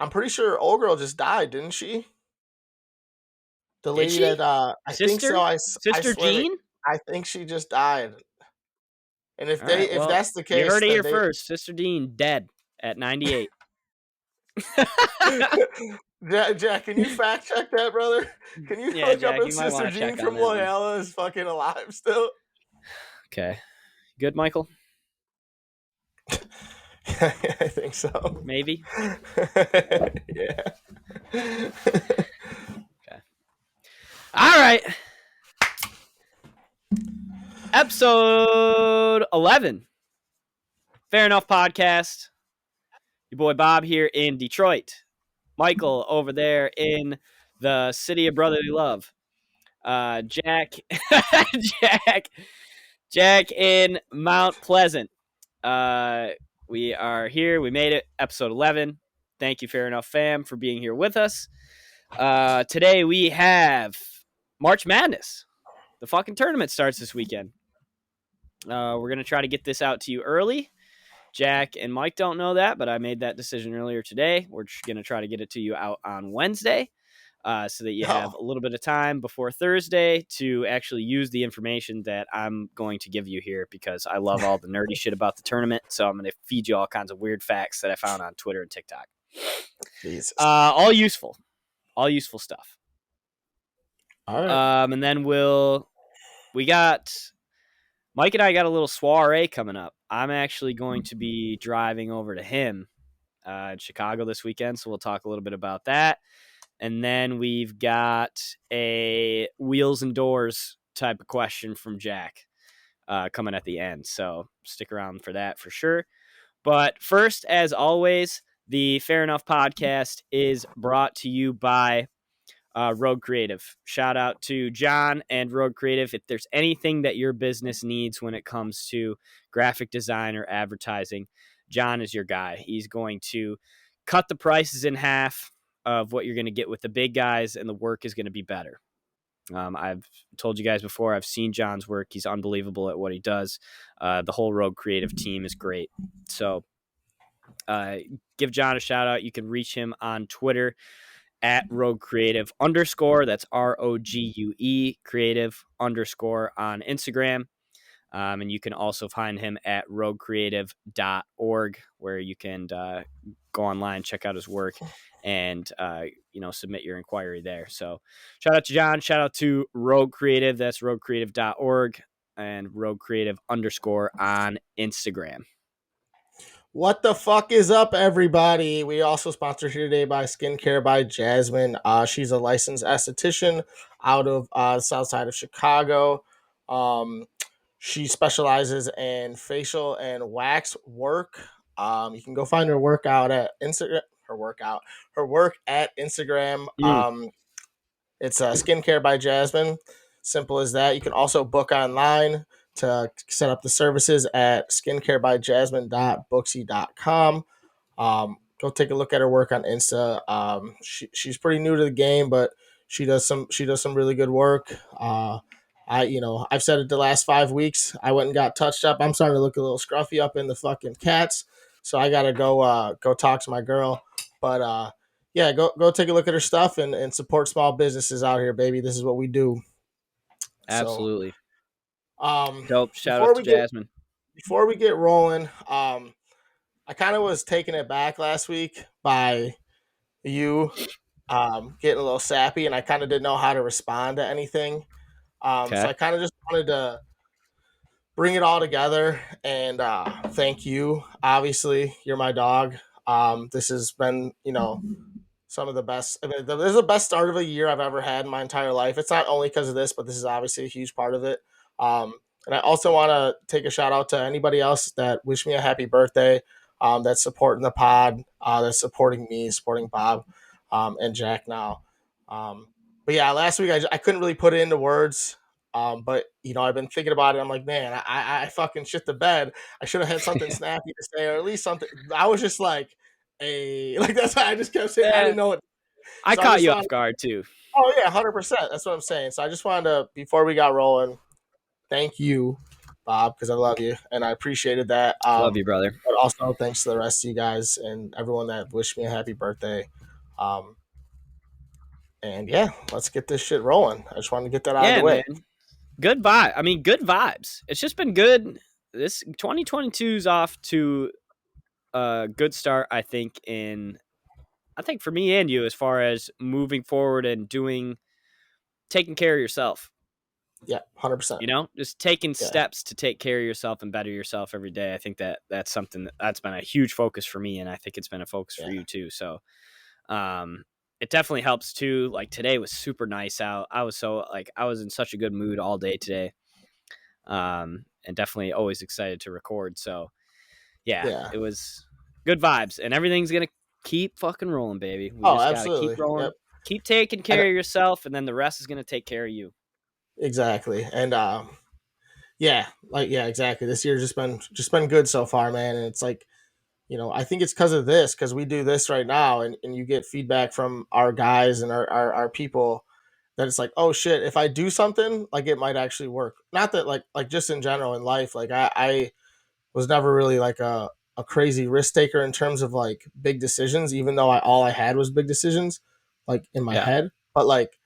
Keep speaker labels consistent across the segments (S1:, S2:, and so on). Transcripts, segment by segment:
S1: I'm pretty sure old girl just died, didn't she? The
S2: Did
S1: lady
S2: she?
S1: that I think
S2: Sister?
S1: so. I
S2: Sister
S1: swear
S2: Jean?
S1: I think she just died. And
S2: All right.
S1: if
S2: Well,
S1: that's the
S2: you
S1: case,
S2: heard it
S1: then
S2: here first. Sister Jean dead at 98.
S1: Jack, can you fact check that, brother? Can you
S2: Yeah,
S1: look up
S2: Jack,
S1: if
S2: you might
S1: Sister
S2: want to
S1: Jean
S2: check on
S1: from
S2: that one.
S1: Loyola is fucking alive still?
S2: Okay. Good, Michael?
S1: I think so.
S2: Maybe.
S1: Yeah.
S2: Okay. All right. Episode 11. Fair Enough Podcast. Your boy Bob here in Detroit. Michael over there in the city of brotherly love. Jack Jack in Mount Pleasant. We are here. We made it. Episode 11. Thank you, Fair Enough fam, for being here with us. Today we have March Madness. The fucking tournament starts this weekend. We're going to try to get this out to you early. Jack and Mike don't know that, but I made that decision earlier today. We're just going to try to get it to you out on Wednesday so that you have a little bit of time before Thursday to actually use the information that I'm going to give you here, because I love all the nerdy shit about the tournament. So I'm going to feed you all kinds of weird facts that I found on Twitter and TikTok.
S1: Jesus.
S2: All useful stuff.
S1: All right.
S2: And then Mike and I got a little soiree coming up. I'm actually going to be driving over to him in Chicago this weekend, so we'll talk a little bit about that. And then we've got a wheels and doors type of question from Jack coming at the end, so stick around for that for sure. But first, as always, the Fair Enough Podcast is brought to you by Rogue Creative. Shout out to John and Rogue Creative. If there's anything that your business needs when it comes to graphic design or advertising, John is your guy. He's going to cut the prices in half of what you're going to get with the big guys, and the work is going to be better. I've told you guys before, I've seen John's work. He's unbelievable at what he does. The whole Rogue Creative team is great. So give John a shout out. You can reach him on Twitter at Rogue Creative _. That's ROGUE Creative _ on Instagram. And you can also find him at roguecreative.org, where you can go online, check out his work, and submit your inquiry there. So shout out to John, shout out to Rogue Creative. That's roguecreative.org and Rogue Creative _ on Instagram.
S1: What the fuck is up, everybody? We also sponsored here today by Skincare by Jasmine. She's a licensed esthetician out of the south side of Chicago. She specializes in facial and wax work. You can go find her workout at Instagram. Her work at Instagram. It's Skincare by Jasmine. Simple as that. You can also book online to set up the services at skincarebyjasmine.booksy.com. Go take a look at her work on Insta. She's pretty new to the game, but she does some really good work. I've said it the last 5 weeks. I went and got touched up. I'm starting to look a little scruffy up in the fucking cats, so I gotta go talk to my girl. But yeah, go take a look at her stuff and support small businesses out here, baby. This is what we do.
S2: Absolutely.
S1: So,
S2: dope. Shout out to Jasmine.
S1: Before we get rolling, I kind of was taken aback last week by you getting a little sappy, and I kind of didn't know how to respond to anything. So I kind of just wanted to bring it all together and thank you. Obviously, you're my dog. This has been, some of the best. I mean, this is the best start of a year I've ever had in my entire life. It's not only because of this, but this is obviously a huge part of it. And I also want to take a shout out to anybody else that wished me a happy birthday, that's supporting the pod, that's supporting me, supporting Bob and Jack now. But yeah, last week I couldn't really put it into words. But I've been thinking about it. I'm like, man, I fucking shit the bed. I should have had something snappy to say, or at least something. I was just like, that's why I just kept saying, I didn't know it.
S2: I caught you off guard too.
S1: Oh yeah, 100%. That's what I'm saying. So I just wanted to, before we got rolling, thank you, Bob, because I love you and I appreciated that.
S2: Love you, brother.
S1: But also thanks to the rest of you guys and everyone that wished me a happy birthday. Um, and yeah, let's get this shit rolling. I just wanted to get that out of the
S2: Yeah,
S1: way.
S2: man. Good vibe. I mean, good vibes. It's just been good. This 2022's off to a good start, I think, for me and you as far as moving forward and taking care of yourself.
S1: Yeah, 100%.
S2: Just taking
S1: Yeah,
S2: steps to take care of yourself and better yourself every day. I think that's something that's been a huge focus for me, and I think it's been a focus for
S1: yeah,
S2: you too. So, it definitely helps too. Like today was super nice out. I was in such a good mood all day today. And definitely always excited to record. So yeah,
S1: yeah.
S2: it was good vibes, and everything's gonna keep fucking rolling, baby. We
S1: Oh,
S2: just gotta keep
S1: absolutely.
S2: rolling,
S1: Yep.
S2: keep taking
S1: And
S2: care of yourself, and then the rest is gonna take care of you.
S1: exactly. And yeah, like yeah, exactly. This year's just been good so far, man. And it's like, I think it's because of this, because we do this right now, and you get feedback from our guys and our people that it's like, oh shit, if I do something, like it might actually work. Not that like just in general in life, like I was never really like a crazy risk taker in terms of like big decisions, even though all I had was big decisions, like in my
S2: Yeah.
S1: head. But like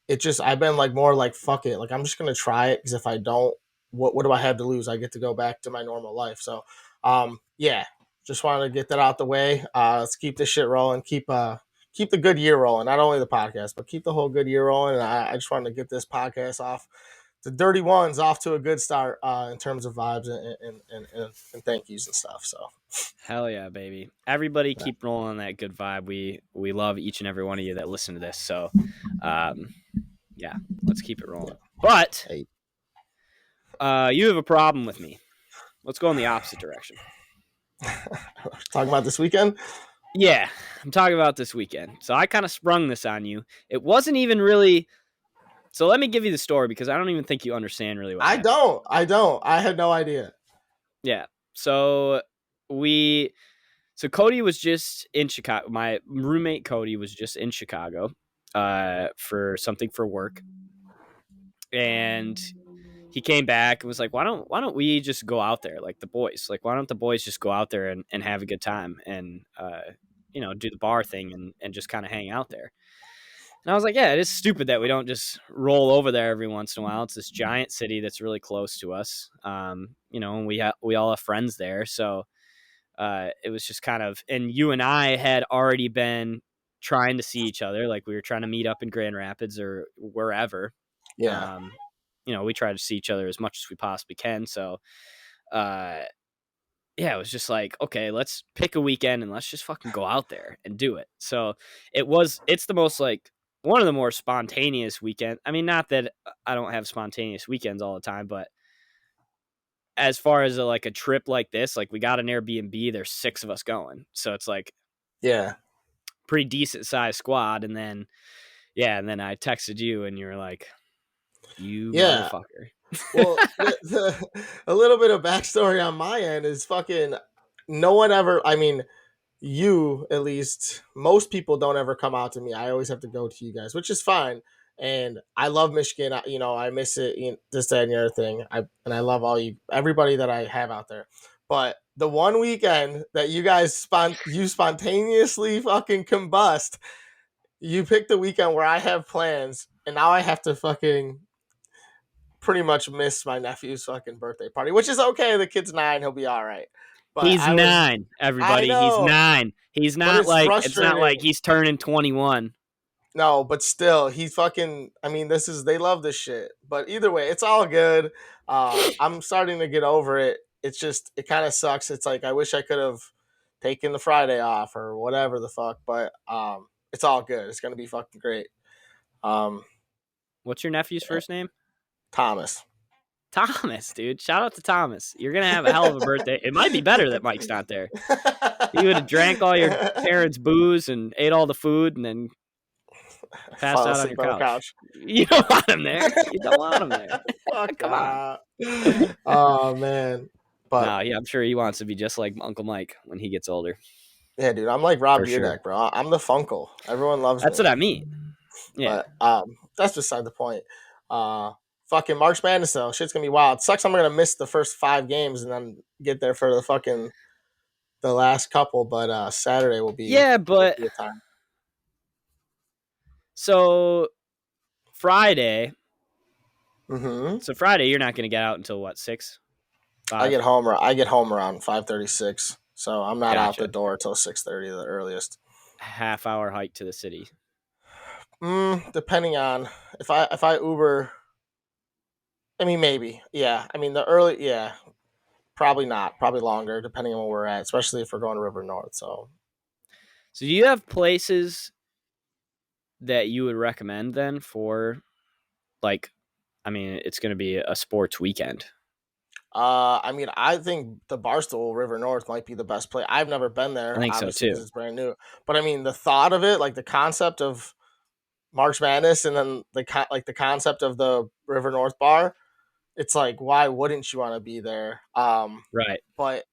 S1: it just I've been like more like fuck it, like I'm just gonna try it because if I don't, what do I have to lose? I get to go back to my normal life. So yeah, just wanted to get that out the way. Let's keep this shit rolling. Keep the good year rolling. Not only the podcast, but keep the whole good year rolling. And I just wanted to get this podcast off the dirty ones off to a good start in terms of vibes and thank yous and stuff. So
S2: Hell yeah, baby. Everybody
S1: yeah,
S2: keep rolling that good vibe. We love each and every one of you that listen to this. So um yeah, let's keep it
S1: yeah.
S2: rolling. But
S1: Hey,
S2: you have a problem with me. Let's go in the opposite direction.
S1: talking about this weekend.
S2: Yeah, I'm talking about this weekend. So I kind of sprung this on you. It wasn't even really. So let me give you the story because I don't even think you understand really what
S1: I
S2: happened.
S1: don't. I don't. I had no idea.
S2: Yeah. So we. So Cody was just in Chicago. My roommate Cody was just in Chicago, for something for work, and he came back and was like, "Why don't we just go out there like the boys? Like, why don't the boys just go out there and have a good time and do the bar thing and just kind of hang out there?" And I was like, yeah, it is stupid that we don't just roll over there every once in a while. It's this giant city that's really close to us. And we all have friends there. So it was just kind of, and you and I had already been trying to see each other. Like we were trying to meet up in Grand Rapids or wherever.
S1: Yeah.
S2: Um, we try to see each other as much as we possibly can. So, uh, yeah, it was just like, okay, let's pick a weekend and let's just fucking go out there and do it. So it's the most like one of the more spontaneous weekend. I mean, not that I don't have spontaneous weekends all the time, but as far as like a trip like this, like we got an Airbnb, there's 6 of us going. So it's like
S1: Yeah.
S2: pretty decent sized squad. And then, yeah, and then I texted you and you were like, you
S1: Yeah.
S2: motherfucker.
S1: Well, a little bit of backstory on my end is fucking no one ever. I mean, you at least most people don't ever come out to me. I always have to go to you guys, which is fine. And I love Michigan. I miss it. This, that, and the other thing. I love everybody that I have out there. But the one weekend that you guys spontaneously fucking combust, you picked the weekend where I have plans, and now I have to fucking pretty much miss my nephew's fucking birthday party, which is okay. The kid's 9; he'll be all right. But
S2: He's 9,
S1: I
S2: everybody. He's
S1: know,
S2: 9. He's
S1: but
S2: not
S1: it's
S2: like it's not like
S1: frustrating.
S2: he's turning 21.
S1: No, but still, he's fucking. I mean, they love this shit. But either way, it's all good. I'm starting to get over it. It's just, it kind of sucks. It's like I wish I could have taken the Friday off or whatever the fuck. But it's all good. It's gonna be fucking great. Um,
S2: What's your nephew's
S1: yeah,
S2: first name?
S1: Thomas.
S2: Thomas, dude. Shout out to Thomas. You're gonna have a hell of a birthday. It might be better that Mike's not there. You would have drank all your parents' booze and ate all the food and then passed
S1: Fall
S2: out on your
S1: asleep on the
S2: couch.
S1: couch.
S2: You don't want him there. You don't want him there.
S1: Fuck
S2: Come on.
S1: Oh man. But
S2: No, yeah, I'm sure he wants to be just like Uncle Mike when he gets older,
S1: yeah, dude, I'm like Rob
S2: for sure.
S1: Deerdeck, bro. I'm the Funkle. Everyone loves
S2: That's
S1: me.
S2: what I mean. Yeah.
S1: But that's beside the point. Uh fucking March Madness though. Shit's gonna be wild. It sucks. I'm gonna miss the first 5 games and then get there for the last couple. But Saturday
S2: Yeah,
S1: will
S2: but
S1: be a time.
S2: so Friday.
S1: Mm-hmm.
S2: So Friday, you're not going to get out until what, 6,
S1: I
S2: 5?
S1: get home. I get home around 5:36, so I'm not out the
S2: Gotcha.
S1: door till 6:30, the earliest.
S2: Half-hour hike to the city.
S1: Depending on if I Uber. I mean, maybe. Yeah. I mean, the early. Yeah. Probably not. Probably longer, depending on where we're at, especially if we're going to River North. So
S2: So do you have places that you would recommend then for, like, I mean, it's going to be a sports weekend.
S1: I mean, I think the Barstool River North might be the best place. I've never been
S2: I
S1: there,
S2: think so
S1: obviously, because
S2: too.
S1: it's brand new. But I mean, the thought of it, like the concept of March Madness, and then the concept of the River North bar, it's like, why wouldn't you want to be there?
S2: Right.
S1: But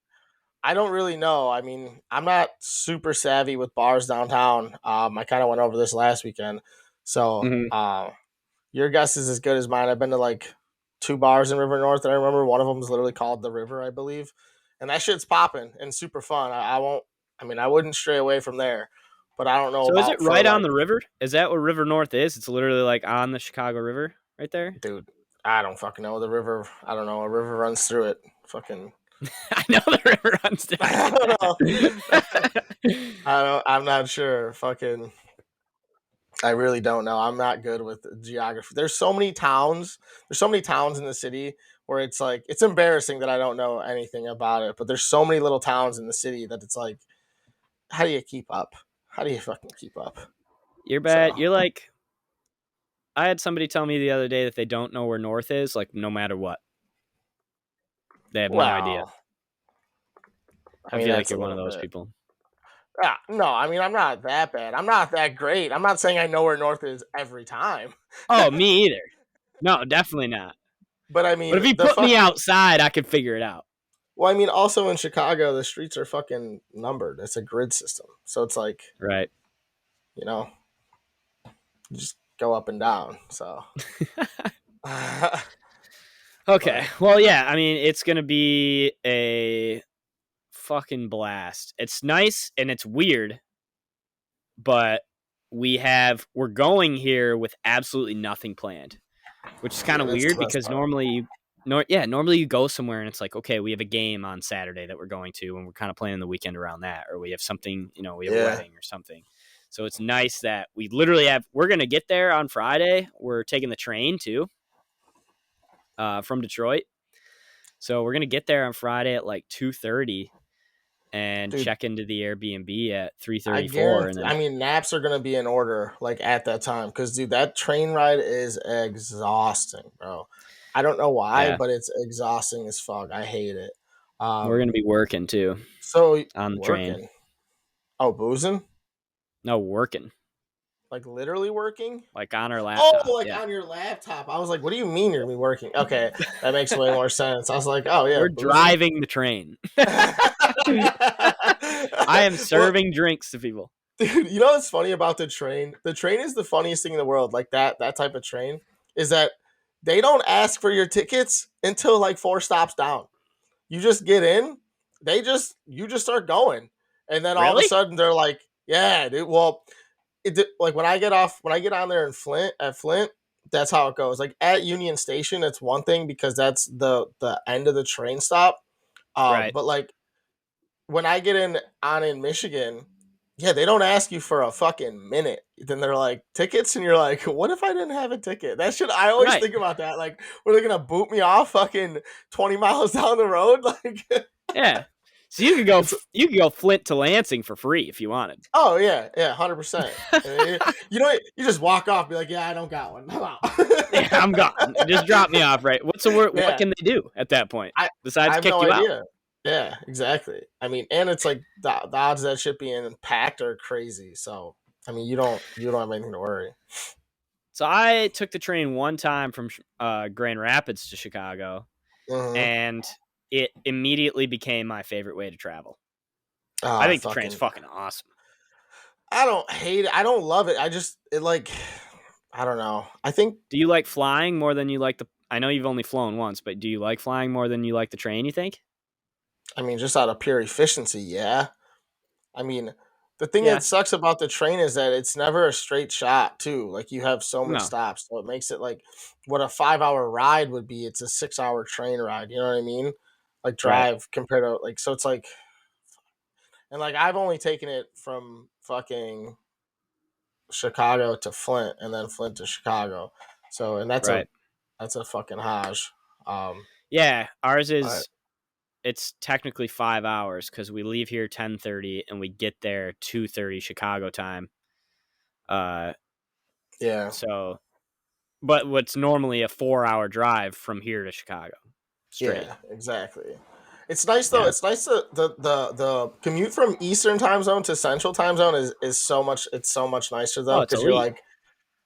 S1: I don't really know. I mean, I'm not super savvy with bars downtown. I kind of went over this last weekend, so
S2: Mm-hmm.
S1: your guess is as good as mine. I've been to like 2 bars in River North, and I remember one of them is literally called the River, I believe, and that shit's popping and super fun. I won't. I mean, I wouldn't stray away from there, but I don't know
S2: So is it
S1: about for
S2: right on
S1: like,
S2: the river? Is that what River North is? It's literally like on the Chicago River right there?
S1: dude. I don't fucking know the river. I don't know. A river runs through it. Fucking.
S2: I know the river runs through
S1: I don't know.
S2: it.
S1: I don't. I'm not sure. Fucking. I really don't know. I'm not good with geography. There's so many towns. There's so many towns in the city where it's like it's embarrassing that I don't know anything about it. But there's so many little towns in the city that it's like, how do you keep up? How do you fucking keep up?
S2: You're bad.
S1: So,
S2: You're like, I had somebody tell me the other day that they don't know where North is, like, no matter what. They have no idea.
S1: well, I
S2: I
S1: mean
S2: feel like
S1: that's a
S2: you're one of
S1: little
S2: those
S1: bit.
S2: people.
S1: Yeah, no, I mean I'm not that bad. I'm not that great. I'm not saying I know where North is every time.
S2: Oh, me either. No, definitely not.
S1: But I
S2: But
S1: mean
S2: if you
S1: the
S2: put me
S1: fucking.
S2: outside, I could figure it out.
S1: Well, I mean also in Chicago the streets are fucking numbered. It's a grid system, so it's like,
S2: Right.
S1: you know you just go up and down. So.
S2: Okay.
S1: But
S2: Well, yeah. I mean, it's going to be a fucking blast. It's nice and it's weird, but we're going here with absolutely nothing planned, which is kind
S1: yeah,
S2: of
S1: that's the
S2: weird
S1: best
S2: because
S1: part.
S2: normally you go somewhere and it's like, okay, we have a game on Saturday that we're going to, and we're kind of planning the weekend around that, or we have something, we have a
S1: Yeah,
S2: wedding or something. So it's nice that we're going to get there on Friday. We're taking the train too, from Detroit. So we're going to get there on Friday at like 2:30 and
S1: dude,
S2: check into the Airbnb at
S1: I
S2: 3:34, and
S1: guarantee.
S2: then
S1: I mean, naps are gonna be in order like at that time because dude, that train ride is exhausting, bro. I don't know why,
S2: yeah,
S1: but it's exhausting as fuck. I hate it.
S2: we're going to
S1: Um,
S2: be working too
S1: so
S2: on the train.
S1: working. Oh, boozing?
S2: No, working,
S1: Like literally working?
S2: like on our
S1: Oh,
S2: laptop.
S1: like
S2: Yeah.
S1: on your laptop. I was like, what do you mean you're gonna be working? Okay, that makes way more sense. I was like, oh yeah,
S2: We're
S1: boozing.
S2: driving the train. I am
S1: Well,
S2: serving drinks to people.
S1: dude, you know what's funny about the train? The train is the funniest thing in the world. Like that type of train is that they don't ask for your tickets until like 4 stops down. You just get in, you just start going, and then all of a
S2: Really?
S1: sudden they're like, yeah, dude. Well, like when I get on there in Flint, that's how it goes. Like at Union Station, it's one thing because that's the end of the train stop.
S2: Right.
S1: But like when I get in Michigan, yeah, they don't ask you for a fucking minute. Then they're like tickets, and you're like, what if I didn't have a ticket? That should I always
S2: Right.
S1: think about that. Like, were they gonna boot me off fucking 20 miles down the road? Like,
S2: Yeah. So you could go
S1: it's
S2: you could go Flint to Lansing for free if you wanted.
S1: oh yeah, yeah, 100%. You know, you just walk off, be like, yeah, I don't got one. I'm out.
S2: Yeah, I'm gone. Just drop me off, right? What's the word? What
S1: Yeah,
S2: can they do at that point
S1: I
S2: besides
S1: have
S2: kick
S1: no
S2: you out?
S1: idea. Yeah, exactly. I mean, and it's like the odds of that shit being packed are crazy. So I mean, you don't have anything to worry.
S2: So I took the train one time from Grand Rapids to Chicago,
S1: Hmm.
S2: and it immediately became my favorite way to travel. I
S1: Ah,
S2: think the train's
S1: fucking.
S2: fucking awesome.
S1: I don't hate it. I don't love it. I just it like I don't know. I think
S2: Do you like flying more than you like the I know you've only flown once, but do you like flying more than you like the train, you think?
S1: I mean, just out of pure efficiency, yeah. I mean, the thing
S2: Yeah.
S1: that sucks about the train is that it's never a straight shot, too. Like, you have so many
S2: No.
S1: stops, so it makes it like what a 5 hour ride would be. It's a 6 hour train ride. You know what I mean? Like,
S2: Right.
S1: drive compared to like, so it's like, and like, I've only taken it from fucking Chicago to Flint and then Flint to Chicago. So, and
S2: Right.
S1: that's a fucking Hajj. Um,
S2: Yeah. Ours
S1: but
S2: is it's technically 5 hours because we leave here 10:30 and we get there 2:30 Chicago time. Uh,
S1: yeah,
S2: so but what's normally a 4 hour drive from here to Chicago straight.
S1: yeah, exactly. It's nice though.
S2: Yeah.
S1: It's nice that the commute from Eastern time zone to Central time zone is so much. It's so much nicer
S2: Oh,
S1: though
S2: it's
S1: because you're
S2: elite.
S1: like,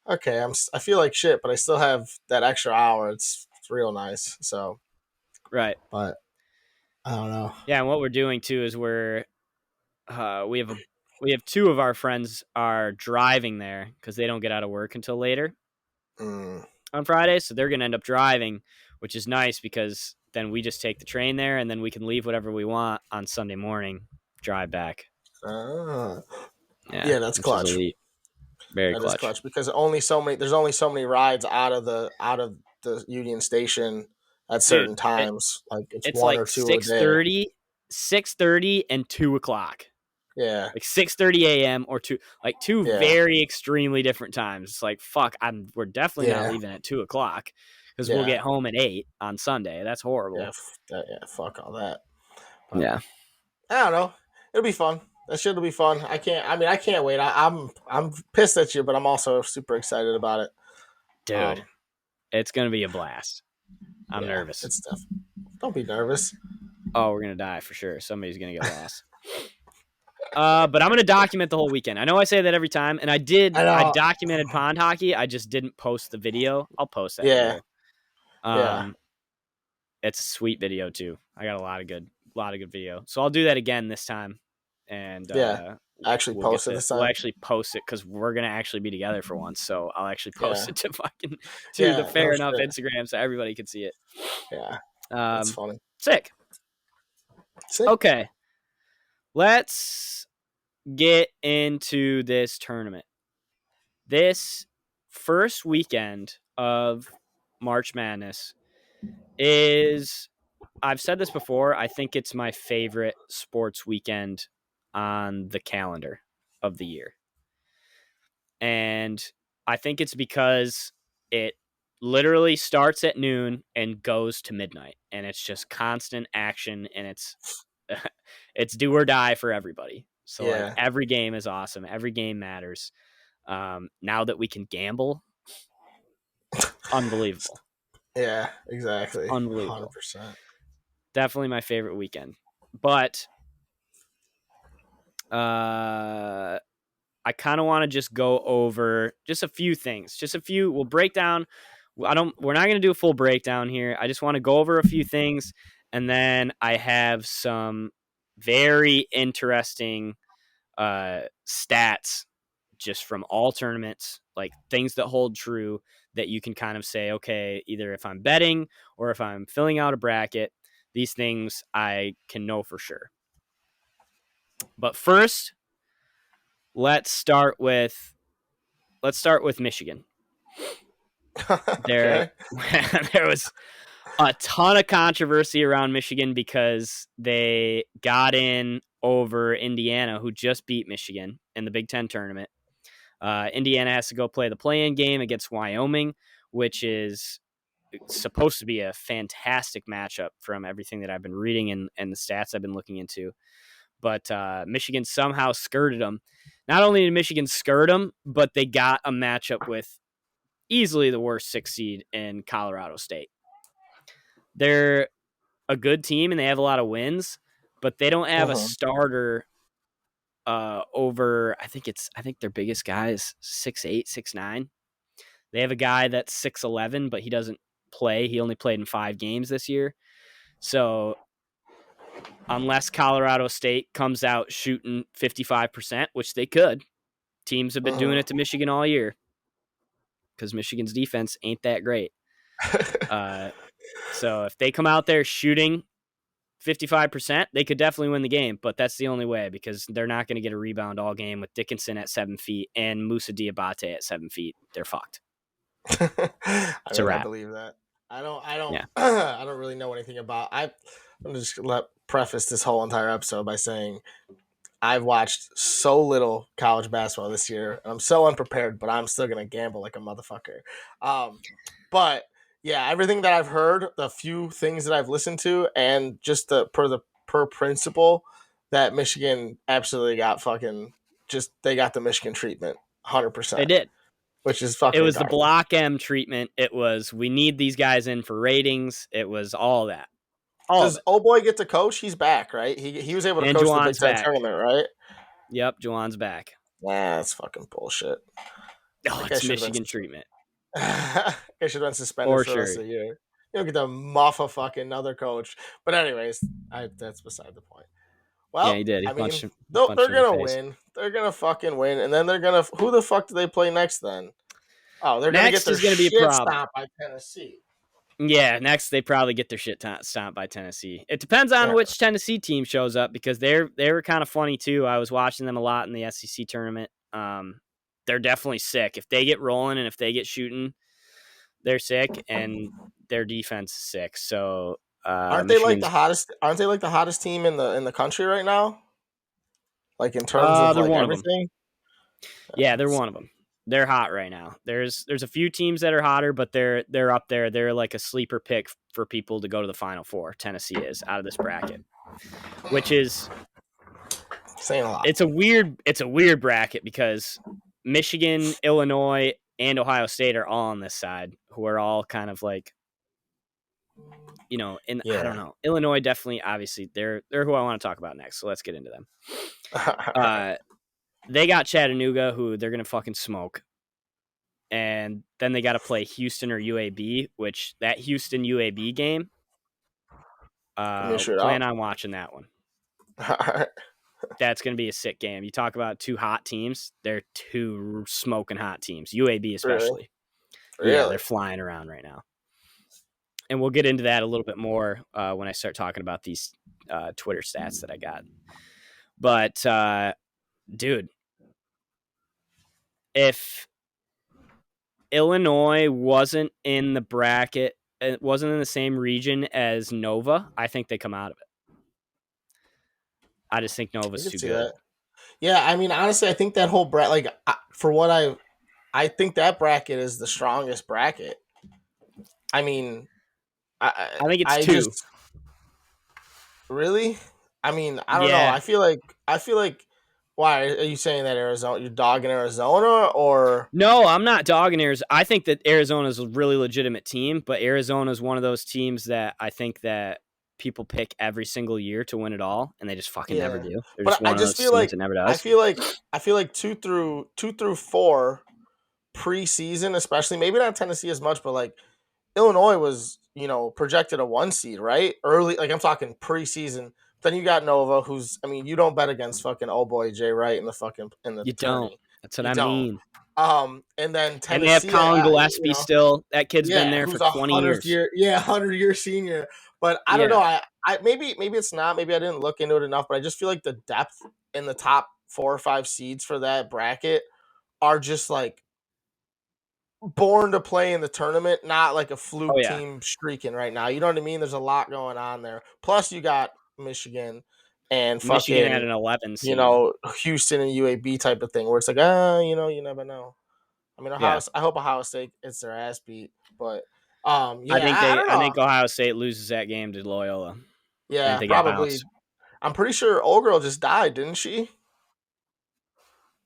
S1: okay, I feel like shit, but I still have that extra hour. It's real nice. So,
S2: Right.
S1: but I don't know.
S2: Yeah, and what we're doing too is we have two of our friends are driving there because they don't get out of work until later
S1: Mm,
S2: on Fridays, so they're going to end up driving, which is nice because then we just take the train there and then we can leave whatever we want on Sunday morning, drive back.
S1: ah,
S2: Yeah,
S1: yeah, that's
S2: which is
S1: clutch.
S2: elite. Very
S1: That is
S2: clutch.
S1: clutch because only so many. There's only so many rides out of the Union Station at
S2: Dude,
S1: certain times. Like it's
S2: it's
S1: one
S2: like
S1: or two a day.
S2: 6:30 and 2 o'clock.
S1: Yeah,
S2: Like 6:30 a.m. or two
S1: yeah,
S2: very extremely different times. It's like fuck, we're definitely not
S1: yeah,
S2: leaving at 2 o'clock because we'll
S1: yeah,
S2: get home at 8 on Sunday. That's
S1: yeah.
S2: horrible.
S1: Yeah. Fuck all that. But
S2: Yeah,
S1: I don't know. It'll be fun. That shit will be fun. I can't. I mean, I can't wait. I'm pissed at you, but I'm also super excited about it.
S2: dude,
S1: Um,
S2: it's gonna be a blast. I'm
S1: yeah,
S2: nervous.
S1: it's stuff. Don't be nervous.
S2: Oh, we're gonna die for sure. Somebody's gonna get lost. But I'm gonna document the whole weekend. I know I say that every time, and I did.
S1: I
S2: I
S1: know.
S2: documented pond hockey. I just didn't post the video. I'll post that
S1: Yeah,
S2: video.
S1: yeah,
S2: Um, it's a sweet video too. I got a lot of good video. So I'll do that again this time, and
S1: yeah. Actually, posted this
S2: we'll
S1: time.
S2: actually post it because we're gonna actually be together for once. So I'll actually post
S1: Yeah,
S2: it to fucking to the
S1: yeah.
S2: fair
S1: No
S2: enough
S1: shit.
S2: Instagram so everybody can see it.
S1: Yeah, that's
S2: Um,
S1: funny.
S2: sick.
S1: Sick.
S2: Okay, let's get into this tournament. This first weekend of March Madness is, I've said this before, I think it's my favorite sports weekend on the calendar of the year. And I think it's because it literally starts at noon and goes to midnight, and it's just constant action, and it's do or die for everybody. So like
S1: Yeah.
S2: every game is awesome, every game matters. Now that we can gamble, unbelievable.
S1: Yeah. Exactly.
S2: Unbelievable.
S1: 100%.
S2: Definitely my favorite weekend. But I kind of want to just go over just a few things. Just a few. We'll break down. We're not going to do a full breakdown here. I just want to go over a few things, and then I have some very interesting stats just from all tournaments, like things that hold true that you can kind of say, okay, either if I'm betting or if I'm filling out a bracket, these things I can know for sure. But first, let's start with Michigan. There
S1: Okay.
S2: there was a ton of controversy around Michigan because they got in over Indiana, who just beat Michigan in the Big Ten tournament. Indiana has to go play the play-in game against Wyoming, which is supposed to be a fantastic matchup from everything that I've been reading and the stats I've been looking into. But Michigan somehow skirted them. Not only did Michigan skirt them, but they got a matchup with easily the worst 6 seed in Colorado State. They're a good team and they have a lot of wins, but they don't have a
S1: Mhm.
S2: starter over. I think their biggest guy is 6'8", 6'9". They have a guy that's 6'11", but he doesn't play. He only played in 5 games this year. So unless Colorado State comes out shooting 55%, which they could, teams have been doing
S1: Mhm.
S2: it to Michigan all year because Michigan's defense ain't that great. So if they come out there shooting 55%, they could definitely win the game, but that's the only way because they're not going to get a rebound all game with Dickinson at 7 feet and Musa Diabate at 7 feet. They're fucked.
S1: I
S2: It's a
S1: mean, I
S2: wrap.
S1: believe that. I don't
S2: Yeah.
S1: I don't really know anything about. I'm just preface this whole entire episode by saying I've watched so little college basketball this year, and I'm so unprepared, but I'm still gonna gamble like a motherfucker. But yeah, everything that I've heard, the few things that I've listened to, and just the per principle that Michigan absolutely got fucking just they got the Michigan treatment,
S2: They
S1: 100%,
S2: did.
S1: which is
S2: It
S1: fucking
S2: was the
S1: garbage.
S2: Block M treatment. It was we need these guys in for ratings. It was all that. All of
S1: Does
S2: it.
S1: old boy get to coach? He's back, right? He was able to
S2: And
S1: coach the Big
S2: Juwan's
S1: Ten
S2: back.
S1: tournament, right?
S2: Yep, Juwan's back.
S1: Nah, that's fucking bullshit.
S2: Oh,
S1: That guy
S2: it's
S1: should have
S2: Michigan
S1: been.
S2: treatment.
S1: Guy should have been suspended
S2: For
S1: for the rest
S2: sure.
S1: of the year. You don't get to muff a fucking another coach. But anyways, that's beside the point.
S2: Yeah,
S1: Well,
S2: he did. He
S1: I mean,
S2: punched
S1: they're
S2: him in the
S1: gonna
S2: face.
S1: win. They're gonna fucking win, and then they're gonna. Who the fuck do they play next? Then, oh, they're gonna get
S2: Next
S1: their
S2: is going to be a
S1: shit
S2: problem.
S1: stomped by Tennessee.
S2: Yeah, next they probably get their shit stomped by Tennessee. It depends on
S1: Yeah.
S2: which Tennessee team shows up because they were kind of funny too. I was watching them a lot in the SEC tournament. They're definitely sick. If they get rolling and if they get shooting, they're sick, and their defense is sick. So
S1: Aren't they like the
S2: Michigan's
S1: hottest? Aren't they like the hottest team in the country right now? Like in terms of
S2: they're
S1: like
S2: one of them.
S1: everything.
S2: Yeah, they're one of them. They're hot right now. There's a few teams that are hotter, but they're up there. They're like a sleeper pick for people to go to the Final Four. Tennessee is out of this bracket, which is
S1: Saying a lot.
S2: it's a weird bracket because Michigan, Illinois, and Ohio State are all on this side, who are all kind of like, I don't know. Illinois definitely, obviously, they're who I want to talk about next. So let's get into them. They got Chattanooga, who they're gonna fucking smoke, and then they got to play Houston or UAB, which that Houston UAB game, plan on watching that one. That's gonna be a sick game. You talk about two hot teams; they're two smoking hot teams. UAB especially.
S1: Really?
S2: Yeah, they're flying around right now. And we'll get into that a little bit more when I start talking about these Twitter stats that I got. But, dude, if Illinois wasn't in the bracket, it wasn't in the same region as Nova, I think they come out of it. I just think Nova's too good.
S1: That. Yeah, I mean, honestly, I think that whole bracket, I think that bracket is the strongest bracket. I mean,
S2: I think it's two.
S1: Really? I mean, I don't know. I feel like. Why are you saying that Arizona? You're dogging Arizona, or
S2: no? I'm not dogging Arizona. I think that Arizona is a really legitimate team, but Arizona is one of those teams that I think that people pick every single year to win it all, and they just fucking never do. They're
S1: but I just feel like
S2: never does.
S1: I feel like two through 4 preseason, especially maybe not Tennessee as much, but like Illinois was projected a 1 seed, right? Early, like I'm talking preseason. Then you got Nova, who's you don't bet against fucking old boy Jay Wright in the
S2: you
S1: tourney.
S2: Don't. That's what I mean.
S1: And then Tennessee,
S2: and they have Colin Gillespie still. That kid's been there for 20 years.
S1: 100-year senior. But I don't know. I maybe it's not. Maybe I didn't look into it enough. But I just feel like the depth in the top 4 or 5 seeds for that bracket are just like born to play in the tournament, not like a fluke team streaking right now. You know what I mean? There's a lot going on there. Plus, you got Michigan and
S2: Michigan had an 11 seed.
S1: Houston and UAB type of thing where it's like, you never know. I mean, I hope Ohio State gets their ass beat, but I
S2: think Ohio State loses that game to Loyola.
S1: Yeah, probably. I'm pretty sure old girl just died, didn't she?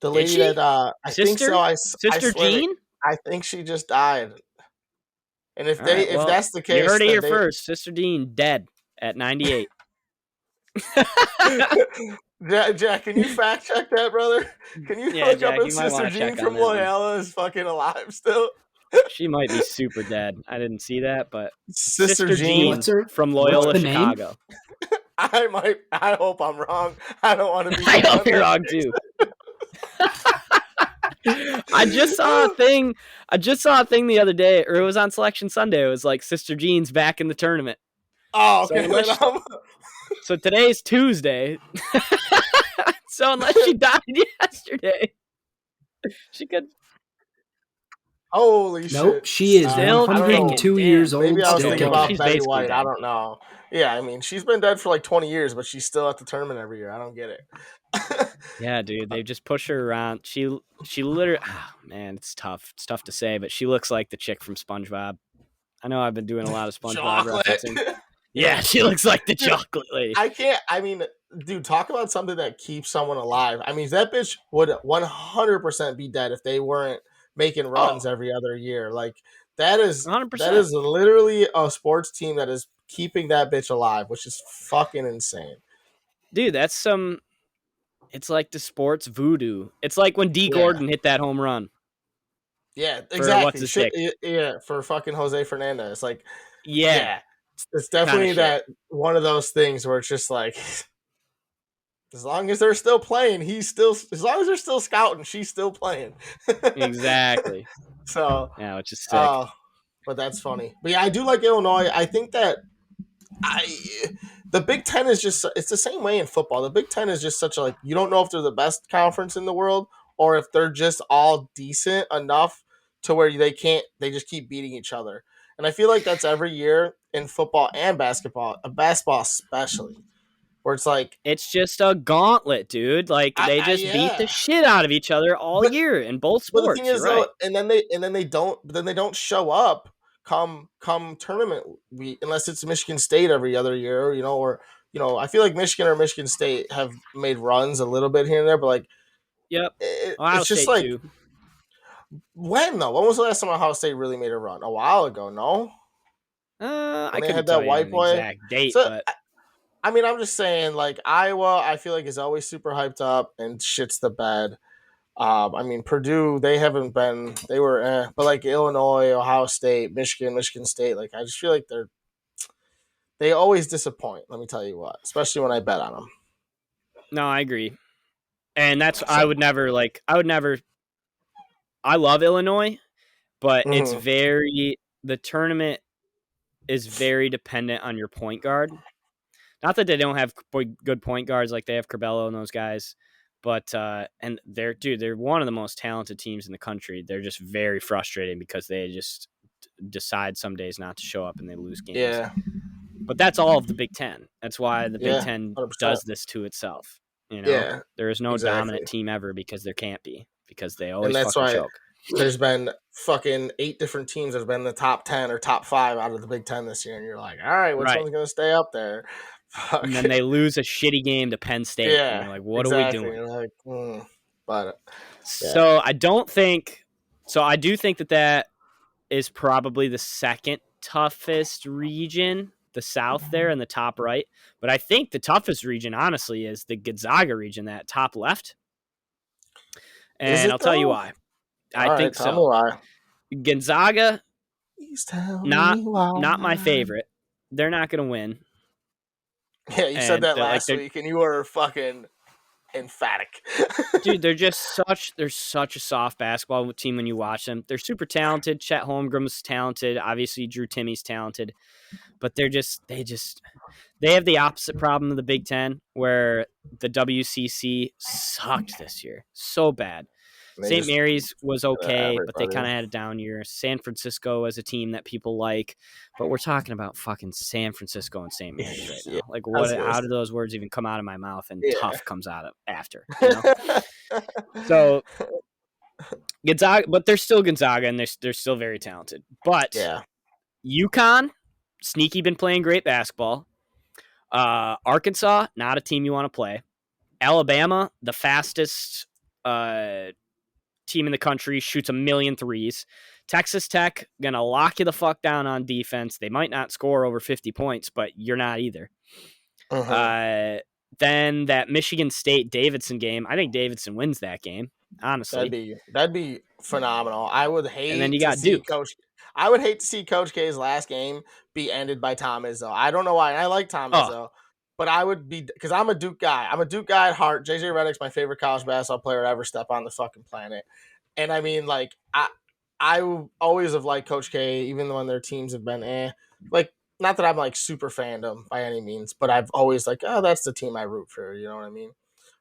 S1: The lady that I think so.
S2: Sister Jean.
S1: I think she just died. And if that's the case,
S2: you heard it here first. Sister Dean dead at 98.
S1: Jack, can you fact check that, brother? Can you look up if Sister Jean from Loyola is fucking alive still?
S2: She might be super dead. I didn't see that, but
S1: Sister Jean
S2: from Loyola, Chicago.
S1: I hope I'm wrong. I don't want to be.
S2: I hope you're wrong too. I I just saw a thing. I just saw a thing the other day, or it was on Selection Sunday. It was like Sister Jean's back in the tournament.
S1: Oh,
S2: So
S1: okay. Then
S2: unless so today's Tuesday. So unless she died yesterday, she could
S1: holy
S3: Nope,
S1: shit.
S3: she is
S2: still
S1: I don't know.
S3: 102
S2: kicking.
S3: years
S2: Damn.
S1: Maybe
S3: old,
S1: I was
S3: still
S2: Okay,
S1: thinking
S2: well,
S3: kicking.
S1: about
S2: she's
S1: Betty
S2: basically
S1: White. I
S2: dead.
S1: don't know. Yeah, I mean, she's been dead for like 20 years, but she's still at the tournament every year. I don't get it.
S2: Yeah, dude, they just push her around. She literally, man, it's tough. It's tough to say, but she looks like the chick from SpongeBob. I know I've been doing a lot of SpongeBob
S1: Chocolate.
S2: referencing. Yeah, she looks like the
S1: Dude,
S2: chocolate lady.
S1: I can't. I mean, dude, talk about something that keeps someone alive. I mean, that bitch would 100% be dead if they weren't making runs
S2: Oh,
S1: every other year. Like that is
S2: 100%.
S1: literally a sports team that is keeping that bitch alive, which is fucking insane.
S2: Dude, that's some. It's like the sports voodoo. It's like when D.
S1: Yeah,
S2: Gordon hit that home run
S1: yeah,
S2: for what's
S1: exactly.
S2: his
S1: Shit,
S2: dick.
S1: yeah, for fucking Jose Fernandez. Like,
S2: Yeah,
S1: yeah, it's
S2: kind of
S1: definitely
S2: shit.
S1: that one of those things where it's just like, as long as they're still playing, he's still. As long as they're still scouting, she's still playing.
S2: Exactly.
S1: So,
S2: Yeah, which is sick.
S1: uh, but that's funny. But yeah, I do like Illinois. I think that I the Big Ten is just it's the same way in football. The Big Ten is just such a like you don't know if they're the best conference in the world or if they're just all decent enough to where they just keep beating each other. And I feel like that's every year in football and basketball especially, where it's like
S2: It's just a gauntlet, dude. Like they
S1: I
S2: just beat the
S1: yeah.
S2: shit out of each other all
S1: But
S2: year in both
S1: But the thing
S2: sports. You're
S1: is though,
S2: right.
S1: and then they don't show up come tournament week unless it's Michigan State every other year, or I feel like Michigan or Michigan State have made runs a little bit here and there, but like
S2: Yep. Ohio
S1: it's just
S2: State
S1: like
S2: too.
S1: when though? When was the last time Ohio State really made a run? A while ago, no?
S2: I
S1: When they
S2: couldn't
S1: had
S2: tell
S1: that
S2: you
S1: white
S2: an
S1: boy.
S2: exact date,
S1: So
S2: but
S1: I mean, I'm just saying, like Iowa, I feel like is always super hyped up and shits the bed. I mean, Purdue, they haven't been, they were, but like Illinois, Ohio State, Michigan State, like I just feel like they always disappoint. Let me tell you what, especially when I bet on them.
S2: no, I agree. And that's
S1: So,
S2: I would never I love Illinois, but
S1: mhm.
S2: the tournament is very dependent on your point guard. Not that they don't have good point guards like they have Corbello and those guys, but and they're one of the most talented teams in the country. They're just very frustrating because they just decide some days not to show up and they lose games.
S1: Yeah,
S2: But that's all of the Big Ten. That's why the Big
S1: yeah,
S2: Ten
S1: 100%.
S2: does this to itself.
S1: Yeah,
S2: There is no
S1: exactly.
S2: dominant team ever because there can't be because they
S1: And
S2: always
S1: that's
S2: fucking
S1: why
S2: choke.
S1: there's been fucking 8 different teams that have been in the top 10 or top 5 out of the Big Ten this year. And you're like, all right, which
S2: Right.
S1: one's going to stay up there? Fuck.
S2: And then they lose a shitty game to Penn State, and
S1: Yeah,
S2: you're like, "What are we
S1: exactly.
S2: doing?"
S1: You're like, but yeah.
S2: So I don't think. So I do think that is probably the second toughest region, the South there in the top right. But I think the toughest region, honestly, is the Gonzaga region, that top left.
S1: Is
S2: And
S1: it
S2: I'll tell you
S1: though?
S2: why. I
S1: All right,
S2: think
S1: tell me
S2: so.
S1: why.
S2: Gonzaga,
S1: Please tell
S2: not
S1: me
S2: not my
S1: why.
S2: favorite. They're not going to win,
S1: Yeah, you said
S2: and
S1: that
S2: they're like
S1: last week, and you were fucking emphatic.
S2: dude, they're such a soft basketball team when you watch them. They're super talented. Chet Holmgren's talented. Obviously, Drew Timmy's talented, but they have the opposite problem of the Big Ten, where the WCC sucked this year so bad.
S1: They
S2: St.
S1: just
S2: Mary's was okay, but they kind
S1: everybody.
S2: of had a down year. San Francisco as a team that people like, but we're talking about fucking San Francisco and St. Mary's right
S1: Yeah,
S2: now. Like,
S1: I was
S2: what?
S1: gonna
S2: How
S1: say,
S2: do those words even come out of my mouth? And
S1: yeah.
S2: tough comes out of after, So Gonzaga, but they're still Gonzaga, and they're still very talented. But
S1: Yeah.
S2: UConn, sneaky, been playing great basketball. Arkansas, not a team you want to play. Alabama, the fastest team in the country, shoots a million threes. Texas Tech, gonna lock you the fuck down on defense. They might not score over 50 points, but you're not either. Then that Michigan State Davidson game, I think Davidson wins that game, honestly.
S1: That'd be phenomenal.
S2: And then you got Duke.
S1: I would hate to see Coach K's last game be ended by Tom Izzo. I don't know why. And I like Tom
S2: Oh,
S1: Izzo, but I would be because I'm a Duke guy. I'm a Duke guy at heart. JJ Redick's my favorite college basketball player to ever step on the fucking planet. And I mean, like I always have liked Coach K, even when their teams have been like not that I'm like super fandom by any means, but I've always like, oh, that's the team I root for. You know what I mean?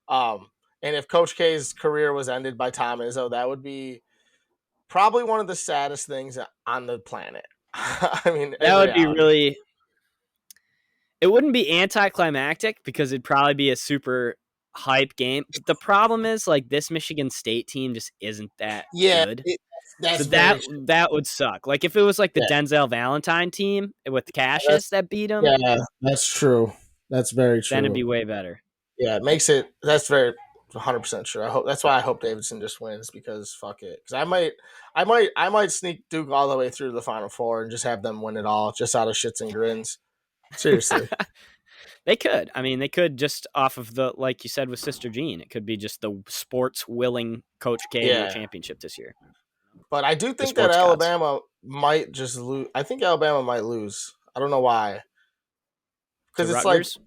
S1: Um, and if Coach K's career was ended by Tom Izzo, that would be probably one of the saddest things on the planet. I mean, in
S2: That would be
S1: reality.
S2: really. It wouldn't be anticlimactic because it'd probably be a super hype game. But the problem is, like, this Michigan State team just isn't that
S1: Yeah,
S2: good. So
S1: that's very
S2: that
S1: true.
S2: that would suck. Like if it was like the
S1: Yeah,
S2: Denzel Valentine team with
S1: that's
S2: Cassius that beat him,
S1: yeah, that's true. That's very
S2: then it'd
S1: true.
S2: be way better.
S1: Yeah, it makes it. That's very 100% true. I hope that's why I hope Davidson just wins because fuck it. Because I might sneak Duke all the way through the Final Four and just have them win it all just out of shits and grins. Seriously.
S2: They could. I mean, they could just off of the like you said with Sister Jean. It could be just the sports willing Coach K to a
S1: Yeah,
S2: championship this year.
S1: but I do
S2: The
S1: think that
S2: sports gods
S1: Alabama might just lose. I think Alabama might lose. I don't know why.
S2: to
S1: Because it's like
S2: Rutgers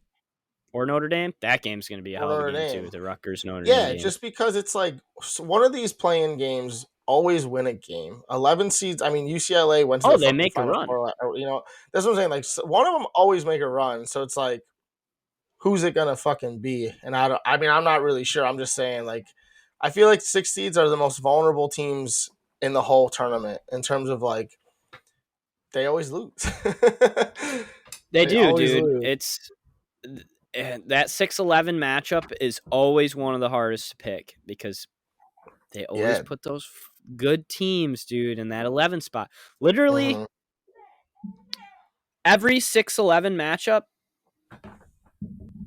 S2: or Notre Dame. That game's going to be a
S1: or
S2: hell of a
S1: Notre
S2: game too.
S1: Dame.
S2: The Rutgers Notre Dame
S1: Yeah,
S2: game.
S1: just because it's like one of these playing games always win a game. 11 seeds. I mean, UCLA went to
S2: Oh,
S1: the
S2: they
S1: fucking
S2: make a
S1: Final
S2: run.
S1: Four. That's what I'm saying. Like one of them always make a run. So it's like, who's it gonna fucking be? And I don't. I mean, I'm not really sure. I'm just saying. Like, I feel like six seeds are the most vulnerable teams in the whole tournament in terms of like they always lose.
S2: They
S1: They
S2: do,
S1: always
S2: dude.
S1: lose.
S2: It's that 6-11 matchup is always one of the hardest to pick because they always
S1: Yeah.
S2: put those good teams, dude, in that 11 spot. Literally
S1: Mm-hmm.
S2: every 6-11 matchup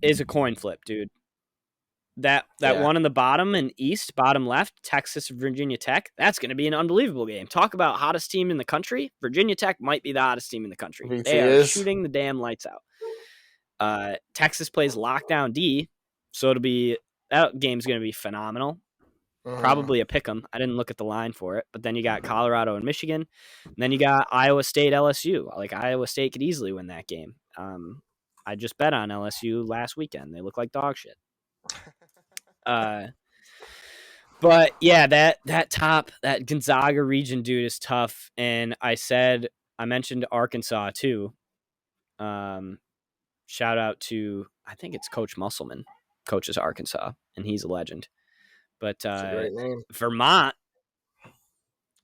S2: is a coin flip, dude. That
S1: Yeah.
S2: one in the bottom and east, bottom left, Texas Virginia Tech, that's going to be an unbelievable game. Talk about hottest team in the country. Virginia Tech might be the hottest team in the country.
S1: VT
S2: They are
S1: is.
S2: shooting the damn lights out. Texas plays lockdown D, so that game's going to be phenomenal.
S1: Mm-hmm.
S2: Probably a pick 'em. I didn't look at the line for it, but then you got Colorado and Michigan, and then you got Iowa State LSU. Like Iowa State could easily win that game. I just bet on LSU last weekend. They look like dog shit. Uh, but yeah, that Gonzaga region, dude, is tough. And I mentioned Arkansas too. Shout out to I think it's Coach Musselman, coaches Arkansas, and he's a legend. But
S1: It's a great name.
S2: Vermont,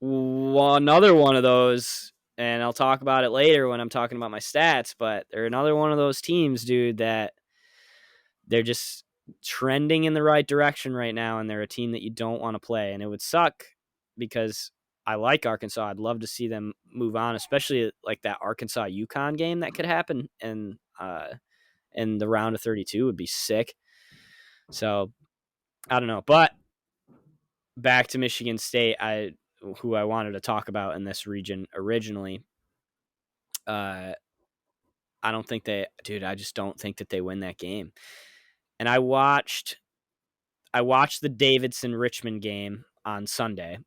S2: another one of those, and I'll talk about it later when I'm talking about my stats. But they're another one of those teams, dude, that they're just trending in the right direction right now, and they're a team that you don't want to play. And it would suck because I like Arkansas. I'd love to see them move on, especially like that Arkansas UConn game that could happen, and the round of 32 would be sick. So I don't know, but back to Michigan State, who I wanted to talk about in this region originally. I don't think I just don't think that they win that game. And I watched the Davidson Richmond game on Sunday,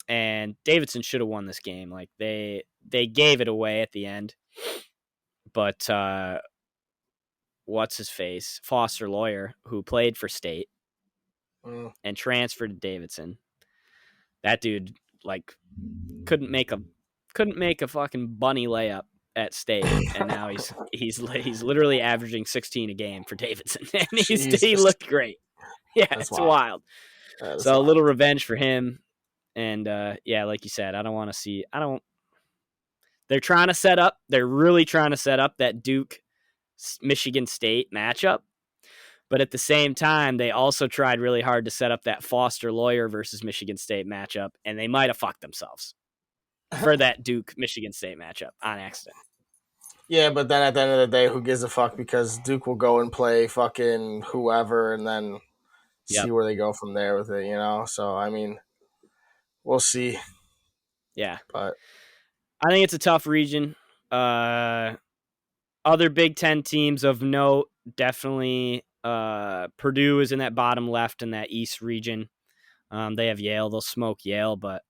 S2: and Davidson should have won this game. Like they gave it away at the end, but what's his face, Foster Lawyer, who played for State
S1: Mm.
S2: and transferred to Davidson. That dude like couldn't make a fucking bunny layup at State, and now he's literally averaging 16 a game for Davidson, and he
S1: Jesus.
S2: looked great. Yeah,
S1: That's
S2: it's
S1: wild.
S2: wild.
S1: That is
S2: So a little
S1: wild.
S2: revenge for him, and yeah, like you said, I don't want to see. I don't. They're trying to set up. They're really trying to set up that Duke Michigan State matchup. But at the same time, they also tried really hard to set up that Foster Lawyer versus Michigan State matchup, and they might have fucked themselves for that Duke Michigan State matchup on accident.
S1: Yeah, but then at the end of the day, who gives a fuck? Because Duke will go and play fucking whoever, and then see
S2: Yep.
S1: where they go from there with it. So I mean, we'll see.
S2: Yeah.
S1: But
S2: I think it's a tough region. Other Big Ten teams of note, definitely Purdue is in that bottom left in that East region. They have Yale. They'll smoke Yale, but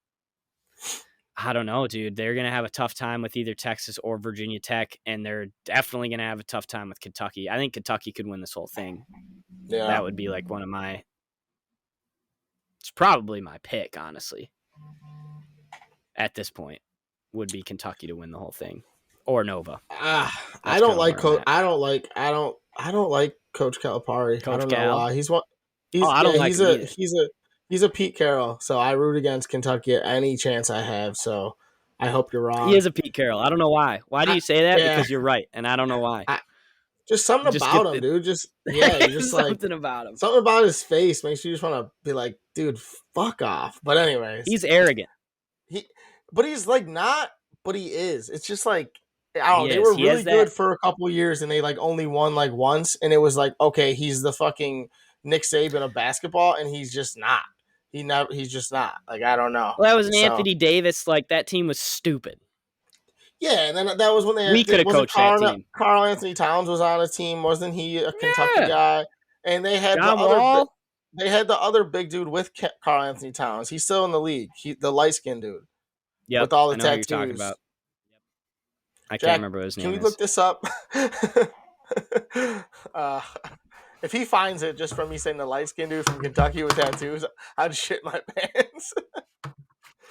S2: I don't know, dude. They're going to have a tough time with either Texas or Virginia Tech, and they're definitely going to have a tough time with Kentucky. I think Kentucky could win this whole thing.
S1: yeah,
S2: That would be like one of my It's probably my pick, honestly. At this point, would be Kentucky to win the whole thing, or Nova.
S1: I
S2: That's
S1: don't
S2: kind of
S1: like
S2: where I'm
S1: coach.
S2: at.
S1: I don't like Coach Calipari. I
S2: Coach
S1: don't know
S2: Cal.
S1: why.
S2: Oh, I don't like
S1: He's
S2: him either.
S1: he's a Pete Carroll. So I root against Kentucky at any chance I have. So I hope you're
S2: He
S1: wrong.
S2: is a Pete Carroll. I don't know why. Why do
S1: I,
S2: you say that?
S1: yeah,
S2: Because you're right, and I don't know why.
S1: I, just something
S2: Just
S1: about
S2: get
S1: him,
S2: the
S1: dude. Just yeah, you're just like
S2: something about him.
S1: something about his face makes you just want to be like, dude, fuck off. But anyways,
S2: He's arrogant.
S1: he, but he's like not, but he is. It's just like I don't
S2: He
S1: know. They
S2: is.
S1: were
S2: He
S1: really
S2: has that.
S1: good for a couple years, and they like only won like once, and it was like okay, he's the fucking Nick Saban of basketball, and he's just not. He's just not. Like I don't know.
S2: Well, that was an
S1: So
S2: Anthony Davis. Like that team was stupid.
S1: yeah, and then that was when
S2: We could have
S1: wasn't
S2: coached that team.
S1: Carl Anthony Towns was on his team, wasn't he a Kentucky
S2: Yeah,
S1: guy? And they had
S2: John Wall.
S1: they had the other big dude with Carl Anthony Towns. He's still in the league. The light skinned dude
S2: Yep,
S1: with all the
S2: I know who you're talking
S1: tattoos.
S2: about. I can't
S1: Jack,
S2: remember what his
S1: can
S2: name
S1: we look
S2: is.
S1: this up? uh, if he finds it just from me saying the light skinned dude from Kentucky with tattoos, I'd shit my pants.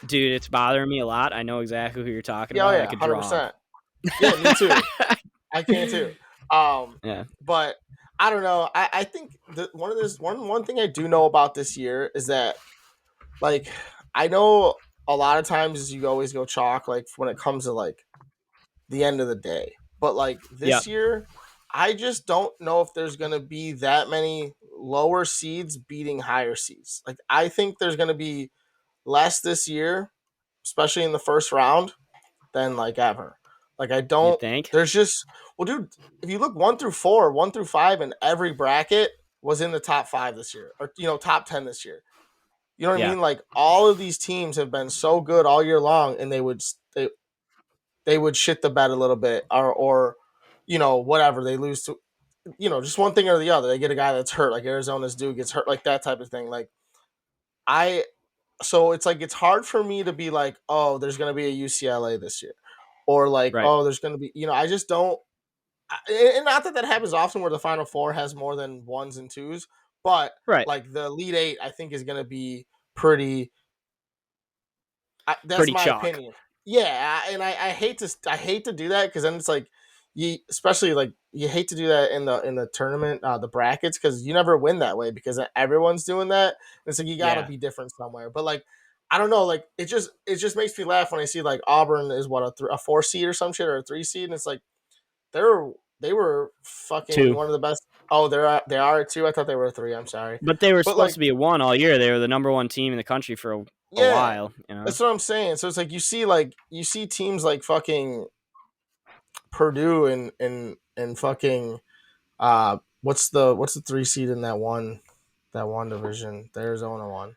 S2: Dude, it's bothering me a lot. I know exactly who you're talking
S1: Yeah, oh
S2: about. I
S1: yeah,
S2: could draw him.
S1: 100%. Yeah, me too. I can too.
S2: Yeah.
S1: But I don't know. I think one thing I do know about this year is that like I know a lot of times you always go chalk like when it comes to like the end of the day. But like
S2: Yep.
S1: this year, I just don't know if there's gonna be that many lower seeds beating higher seeds. Like I think there's gonna be less this year, especially in the first round, than like ever. Like I
S2: You
S1: don't.
S2: think?
S1: There's just well, dude. If you look 1 through 4, 1 through 5, and every bracket was in the top 5 this year, or top 10 this year. You know what I
S2: Yeah.
S1: mean? Like all of these teams have been so good all year long, and they would shit the bed a little bit, or whatever they lose to, just one thing or the other. They get a guy that's hurt, like Arizona's dude gets hurt, like that type of thing. Like I, so it's like it's hard for me to be like, oh, there's gonna be a UCLA this year or like,
S2: Right.
S1: oh, there's going to be, I just don't. And not that that happens often where the Final Four has more than ones and twos, but
S2: Right.
S1: like the Elite Eight, I think is going to be pretty. That's
S2: Pretty
S1: my
S2: chalk.
S1: opinion. Yeah, and I hate to do that because then it's like you, especially like you hate to do that in the tournament, the brackets, because you never win that way because everyone's doing that. It's like you got to
S2: Yeah.
S1: be different somewhere. But like I don't know, like it just makes me laugh when I see like Auburn is what a 4 seed or some shit or a 3 seed, and it's like they're they were fucking
S2: Two.
S1: one of the best. Oh, they are a 2. I thought they were a 3. I'm sorry,
S2: But they were
S1: but
S2: supposed
S1: like
S2: to be a 1 all year. They were the number 1 team in the country for a
S1: yeah,
S2: while, you know?
S1: that's what I'm saying. So it's like you see teams like fucking Purdue and fucking what's the 3 seed in that one division? The Arizona one.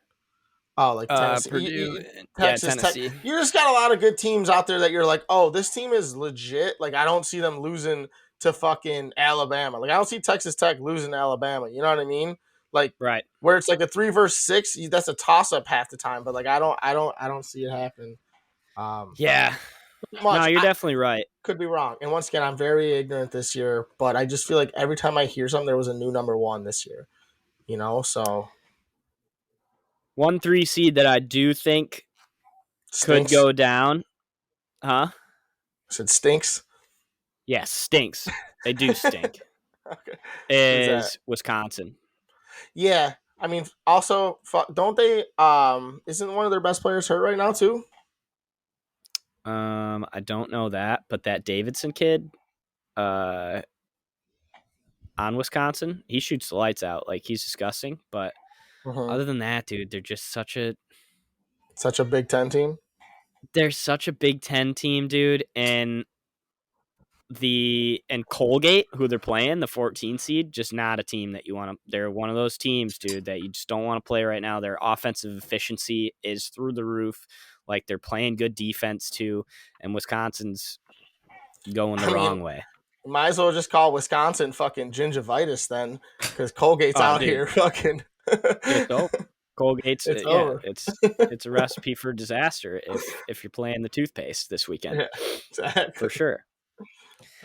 S1: Oh, like Tennessee,
S2: Purdue. Yeah,
S1: Texas Tech.
S2: Tennessee.
S1: You just got a lot of good teams out there that you're like, oh, this team is legit. Like I don't see them losing to fucking Alabama. Like I don't see Texas Tech losing to Alabama. You know what I mean? Like
S2: Right.
S1: where it's like a 3 versus 6, that's a toss up half the time. But like I don't see it happening. Um,
S2: Yeah. No,
S1: much.
S2: you're
S1: I
S2: definitely right.
S1: could be wrong. And once again, I'm very ignorant this year, but I just feel like every time I hear something, there was a new number one this year. So
S2: 1-3 seed that I do think could
S1: stinks.
S2: go down. Huh?
S1: I said stinks.
S2: Yeah, stinks. They do stink.
S1: Okay. Who's that?
S2: Is Wisconsin.
S1: Yeah. I mean, also, don't they? Isn't one of their best players hurt right now too?
S2: I don't know that, but that Davidson kid, on Wisconsin, he shoots the lights out. Like he's disgusting. But
S1: Mm-hmm.
S2: other than that, dude, they're just
S1: Such a Big Ten team.
S2: they're such a Big Ten team, dude. And Colgate, who they're playing, the 14 seed, just not a team that you want to. They're one of those teams, dude, that you just don't want to play right now. Their offensive efficiency is through the roof. Like they're playing good defense too, and Wisconsin's going the
S1: I mean,
S2: wrong way.
S1: might as well just call Wisconsin fucking gingivitis then, because Colgate's
S2: Oh,
S1: out
S2: dude,
S1: here fucking.
S2: it's over. Colgate's
S1: It's
S2: yeah,
S1: over.
S2: it's a recipe for disaster if you're playing the toothpaste this weekend
S1: Yeah, exactly.
S2: for sure.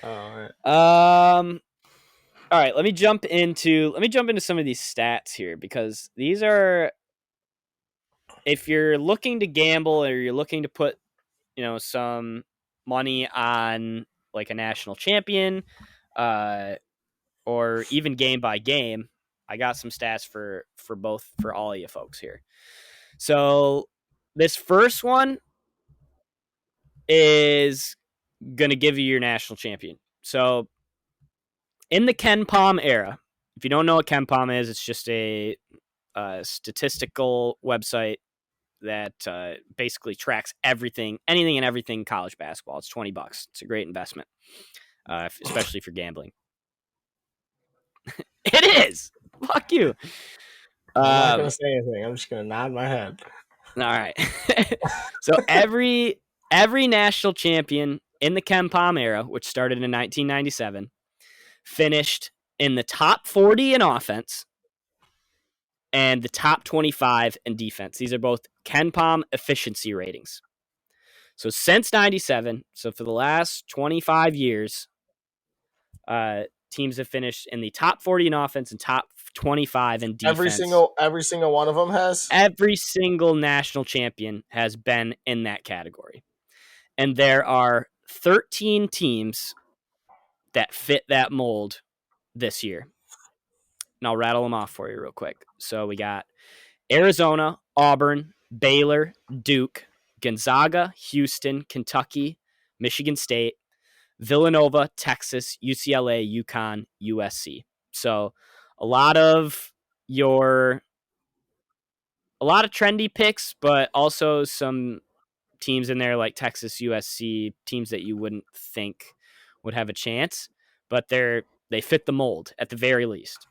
S1: All right.
S2: All right, let me jump into some of these stats here because these are if you're looking to gamble or you're looking to put, some money on like a national champion, or even game by game, I got some stats for all of you folks here. So this first one is going to give you your national champion. So in the Ken Palm era, if you don't know what Ken Palm is, it's just a statistical website that basically tracks everything, anything and everything college basketball. It's $20. It's a great investment, especially for gambling. It is. Fuck you.
S1: I'm not gonna say anything. I'm just gonna nod my head.
S2: All right. So every national champion in the Ken Palm era, which started in 1997, finished in the top 40 in offense and the top 25 in defense. These are both Ken Palm efficiency ratings. So since 97, so for the last 25 years, teams have finished in the top 40 in offense and top 25 in defense.
S1: Every single one of them has?
S2: Every single national champion has been in that category. And there are 13 teams that fit that mold this year. And I'll rattle them off for you real quick. So we got Arizona, Auburn, Baylor, Duke, Gonzaga, Houston, Kentucky, Michigan State, Villanova, Texas, UCLA, UConn, USC. So a lot of trendy picks, but also some teams in there like Texas, USC, teams that you wouldn't think would have a chance, but they fit the mold at the very least.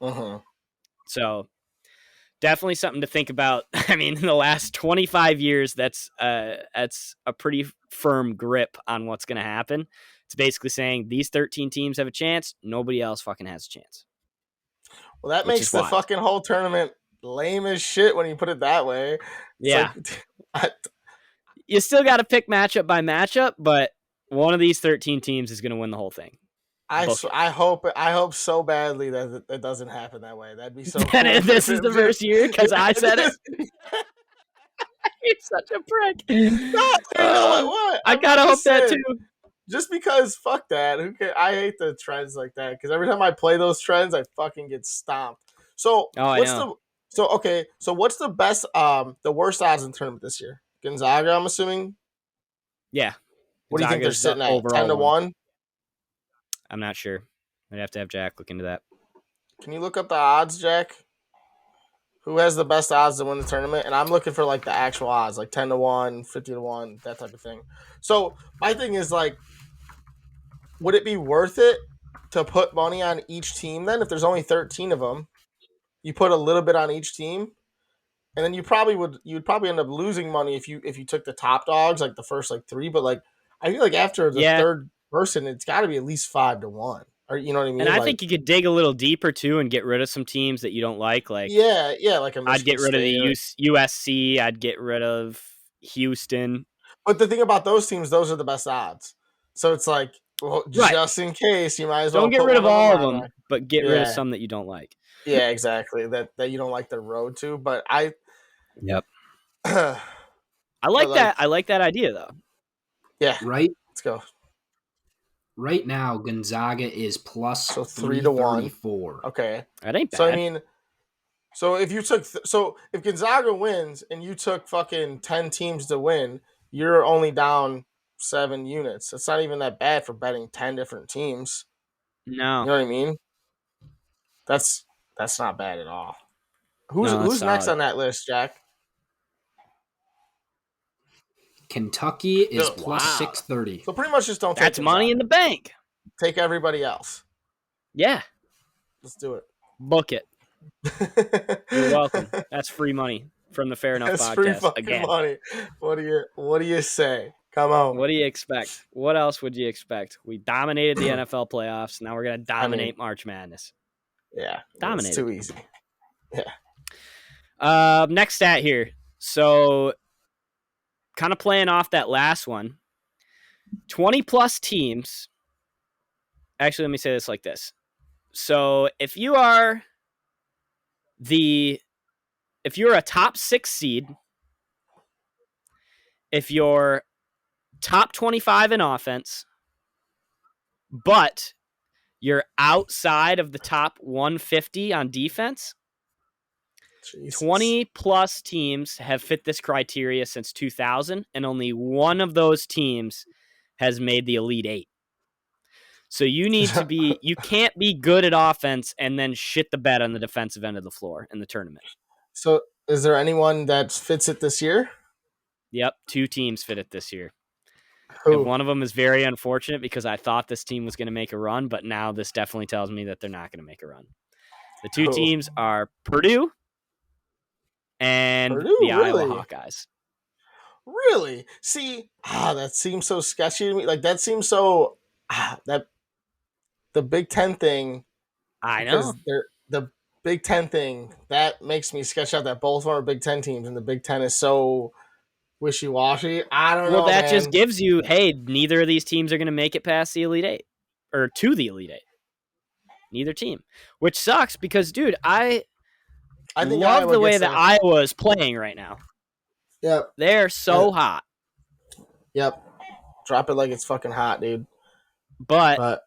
S1: Uh-huh.
S2: So definitely something to think about. I mean, in the last 25 years, that's a pretty firm grip on what's going to happen. It's basically saying these 13 teams have a chance. Nobody else fucking has a chance.
S1: Well, that makes the fucking whole tournament lame as shit when you put it that way. It's
S2: you still got to pick matchup by matchup, but one of these 13 teams is going to win the whole thing.
S1: I hope so badly that it doesn't happen that way. That'd be so cool.
S2: This is the first year because I said it. You're such a prick.
S1: No, what?
S2: I kind of hope that too.
S1: Just because, fuck that. I hate the trends like that because every time I play those trends, I fucking get stomped. So what's the best, the worst odds in the tournament this year? Gonzaga, I'm assuming.
S2: Yeah.
S1: What do you think they're sitting at? 10-1.
S2: I'm not sure. I'd have to have Jack look into that.
S1: Can you look up the odds, Jack? Who has the best odds to win the tournament? And I'm looking for like the actual odds, like 10-1, 50-1, that type of thing. So my thing is like, would it be worth it to put money on each team then? If there's only 13 of them, you put a little bit on each team, and then you'd probably end up losing money if you took the top dogs, like the first like 3. But like I feel like after the third person, it's got to be at least 5-1. Or you know what I mean?
S2: And I think you could dig a little deeper too and get rid of some teams that you don't like. Like
S1: like
S2: I'd get rid of the USC. I'd get rid of Houston.
S1: But the thing about those teams, those are the best odds. So it's like, well, just in case, you might as well
S2: don't get rid of all of them, but get rid of some that you don't like.
S1: Yeah, exactly. That you don't like the road to. But I
S2: like that. I like that idea though.
S1: Yeah.
S3: Right.
S1: Let's go.
S3: Right now, Gonzaga is plus
S1: 3-1. Okay,
S2: that ain't bad.
S1: So I mean, if Gonzaga wins and you took fucking 10 teams to win, you're only down 7 units. It's not even that bad for betting 10 different teams.
S2: No,
S1: you know what I mean. That's not bad at all. Who's next on that list, Jack?
S3: Kentucky is plus 630.
S1: So pretty much just don't take
S2: That's
S1: Gonzaga.
S2: Money in the bank.
S1: Take everybody else.
S2: Yeah.
S1: Let's do it.
S2: Book it. You're welcome. That's free money from the Fair Enough
S1: That's
S2: podcast.
S1: Free fucking money. What do you say? Come on.
S2: What do you expect? What else would you expect? We dominated the NFL playoffs. Now we're going to dominate March Madness.
S1: Yeah.
S2: Dominate.
S1: It's too easy. Yeah.
S2: Next stat here. So kind of playing off that last one, 20 plus teams. Actually, let me say this like this. So if you're a top 6 seed if you're top 25 in offense, but you're outside of the top 150 on defense,
S1: Jesus.
S2: 20 plus teams have fit this criteria since 2000, and only one of those teams has made the Elite Eight. So you can't be good at offense and then shit the bed on the defensive end of the floor in the tournament.
S1: So is there anyone that fits it this year?
S2: Yep, 2 teams fit it this year.
S1: Who?
S2: And one of them is very unfortunate because I thought this team was going to make a run, but now this definitely tells me that they're not going to make a run. The 2 teams are Purdue and the Iowa Hawkeyes.
S1: Really? See, that seems so sketchy to me. Like, that seems so that the Big Ten thing.
S2: I know.
S1: The Big Ten thing, that makes me sketch out that both of them are Big Ten teams, and the Big Ten is so wishy-washy. I don't know,
S2: Well, that
S1: man.
S2: just gives you, hey, neither of these teams are going to make it past the Elite Eight or to the Elite Eight. Neither team, which sucks because, dude, I think love Iowa the way that Iowa is playing right now.
S1: Yep.
S2: They're so hot.
S1: Yep. Drop it like it's fucking hot, dude.
S2: But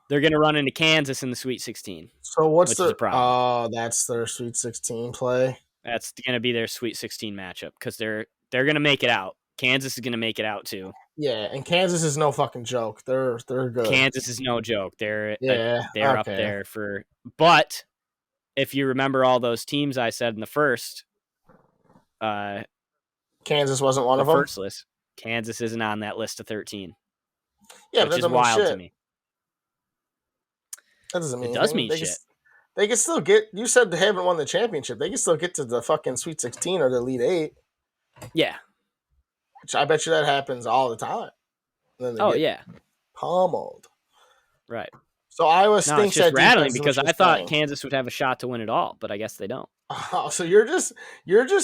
S2: they're going to run into Kansas in the Sweet 16.
S1: So what's
S2: the problem?
S1: Oh, that's their Sweet 16 play.
S2: That's going to be their Sweet 16 matchup because they're going to make it out. Kansas is going to make it out too.
S1: Yeah, and Kansas is no fucking joke. They're good.
S2: Kansas is no joke. They're up there for. But if you remember all those teams I said in the first,
S1: Kansas wasn't one of them.
S2: First list. Kansas isn't on that list of 13.
S1: Yeah,
S2: which is wild to me.
S1: That doesn't mean
S2: it does mean shit.
S1: They can still get. You said they haven't won the championship. They can still get to the fucking Sweet 16 or the Elite Eight.
S2: Yeah.
S1: Which I bet you that happens all the time.
S2: And then yeah.
S1: Pummeled.
S2: Right.
S1: So Iowa stinks at
S2: rattling because I thought Kansas would have a shot to win it all, but I guess they don't.
S1: Oh, so you're just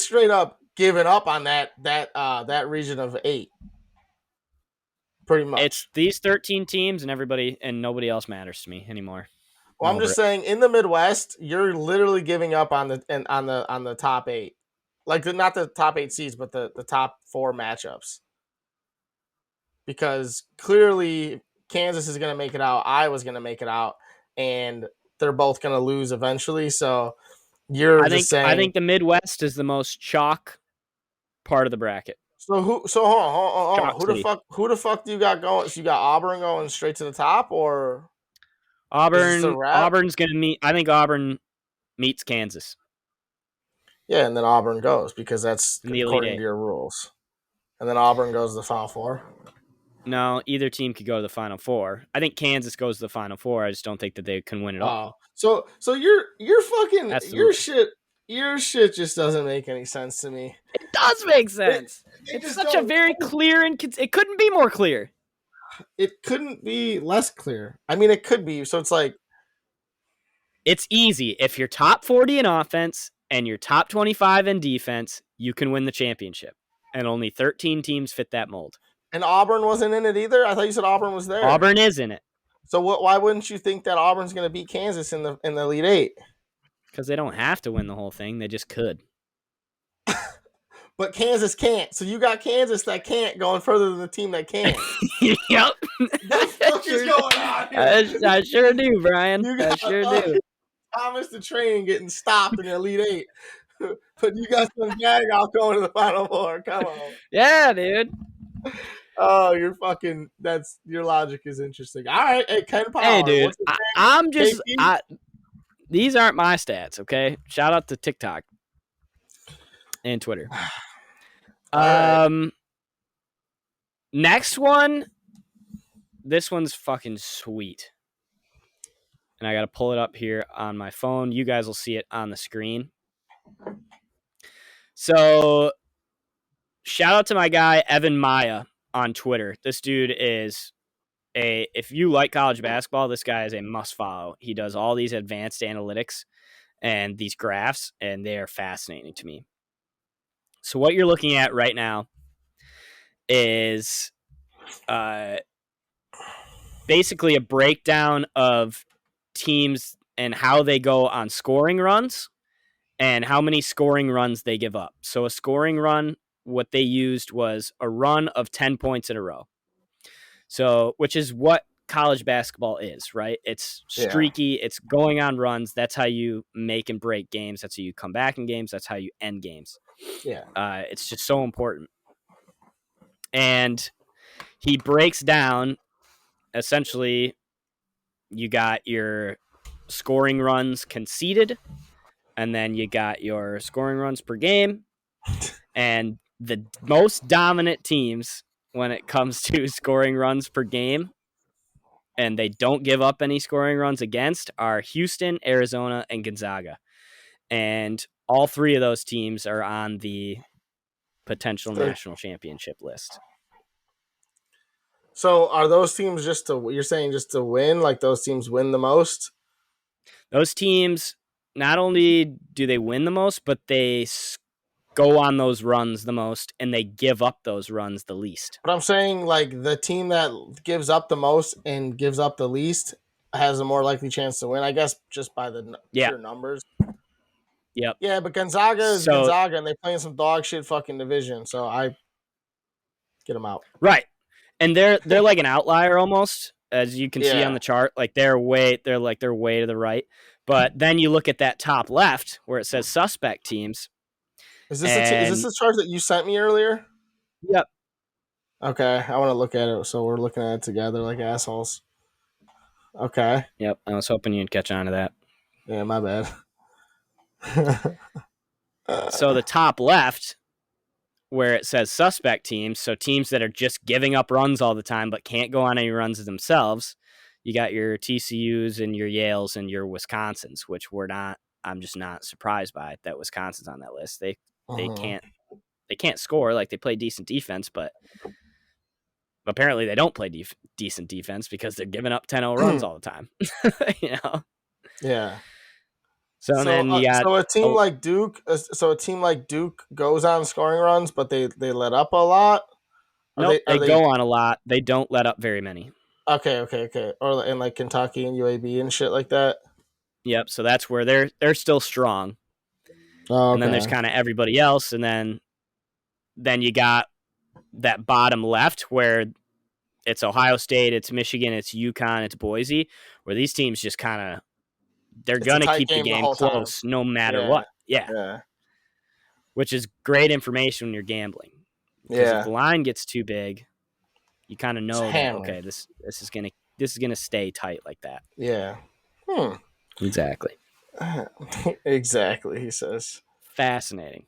S1: straight up giving up on that region of 8. Pretty much.
S2: It's these 13 teams and nobody else matters to me anymore.
S1: Well, I'm just saying, in the Midwest, you're literally giving up on the top 8, like not the top 8 seeds, but the top 4 matchups, because clearly Kansas is going to make it out, Iowa's going to make it out, and they're both going to lose eventually. So I
S2: think the Midwest is the most chalk part of the bracket.
S1: So hold on. Who the fuck do you got going? So you got Auburn going straight to the top, or?
S2: Auburn's going to meet. I think Auburn meets Kansas.
S1: Yeah, and then Auburn goes because that's according to your rules. And then Auburn goes to the Final Four.
S2: No, either team could go to the Final Four. I think Kansas goes to the Final Four. I just don't think that they can win it all.
S1: So you're fucking your shit just doesn't make any sense to me.
S2: It does make sense. It's such a very clear and it couldn't be more clear.
S1: It couldn't be less clear. I mean, it could be. So it's like,
S2: it's easy. If you're top 40 in offense and you're top 25 in defense, you can win the championship. And only 13 teams fit that mold.
S1: And Auburn wasn't in it either? I thought you said Auburn was there.
S2: Auburn is in it.
S1: So why wouldn't you think that Auburn's going to beat Kansas in the Elite Eight?
S2: Because they don't have to win the whole thing. They just could.
S1: But Kansas can't. So you got Kansas that can't going further than the team that can.
S2: Yep.
S1: What the fuck is going on here?
S2: I sure do, Brian. I sure do.
S1: Thomas the Train getting stopped in the Elite Eight. But you got some jag out going to the Final Four. Come on.
S2: Yeah, dude.
S1: Oh, your logic is interesting. All right. Hey, Ken Power.
S2: Hey, dude. I'm just... these aren't my stats, okay? Shout out to TikTok and Twitter. Next one. This one's fucking sweet. And I got to pull it up here on my phone. You guys will see it on the screen. So, shout out to my guy, Evan Maya, on Twitter. This dude is if you like college basketball, this guy is a must follow. He does all these advanced analytics and these graphs, and they are fascinating to me. So what you're looking at right now is basically a breakdown of teams and how they go on scoring runs and how many scoring runs they give up. So a scoring run what they used was a run of 10 points in a row. So, which is what college basketball is, right? It's streaky. Yeah. It's going on runs. That's how you make and break games. That's how you come back in games. That's how you end games.
S1: Yeah.
S2: It's just so important. And he breaks down, essentially, you got your scoring runs conceded, and then you got your scoring runs per game. And the most dominant teams when it comes to scoring runs per game, and they don't give up any scoring runs against, are Houston, Arizona, and Gonzaga. And all three of those teams are on the potential national championship list.
S1: So are those teams you're saying just to win? Like those teams win the most?
S2: Those teams, not only do they win the most, but they go on those runs the most, and they give up those runs the least.
S1: But I'm saying, like, the team that gives up the most and gives up the least has a more likely chance to win, I guess, just by the pure numbers.
S2: Yep.
S1: Yeah, but Gonzaga is Gonzaga, and they play in some dog shit fucking division, so I get them out.
S2: Right. And they're like an outlier almost, as you can see on the chart. Like they're way to the right. But then you look at that top left where it says suspect teams.
S1: Is this the chart that you sent me earlier?
S2: Yep.
S1: Okay, I want to look at it, so we're looking at it together like assholes. Okay.
S2: Yep, I was hoping you'd catch on to that.
S1: Yeah, my bad.
S2: So the top left, where it says suspect teams, so teams that are just giving up runs all the time but can't go on any runs themselves, you got your TCUs and your Yales and your Wisconsins, which I'm just not surprised by that Wisconsin's on that list. They can't score, like they play decent defense, but apparently they don't play decent defense because they're giving up 10-0 runs all the time.
S1: Yeah.
S2: So then you got
S1: a team like Duke. So a team like Duke goes on scoring runs, but they let up a lot.
S2: Nope, they go on a lot. They don't let up very many.
S1: Okay. Or in like Kentucky and UAB and shit like that.
S2: Yep. So that's where they're still strong.
S1: Oh, okay.
S2: And then there's kind of everybody else, and then you got that bottom left where it's Ohio State, it's Michigan, it's UConn, it's Boise, where these teams just kind of they're going to keep the game close no matter what. Yeah. Which is great information when you're gambling. Because if the line gets too big, you kind of know that, okay, this is gonna stay tight like that.
S1: Yeah.
S2: Exactly.
S1: Exactly, he says.
S2: Fascinating.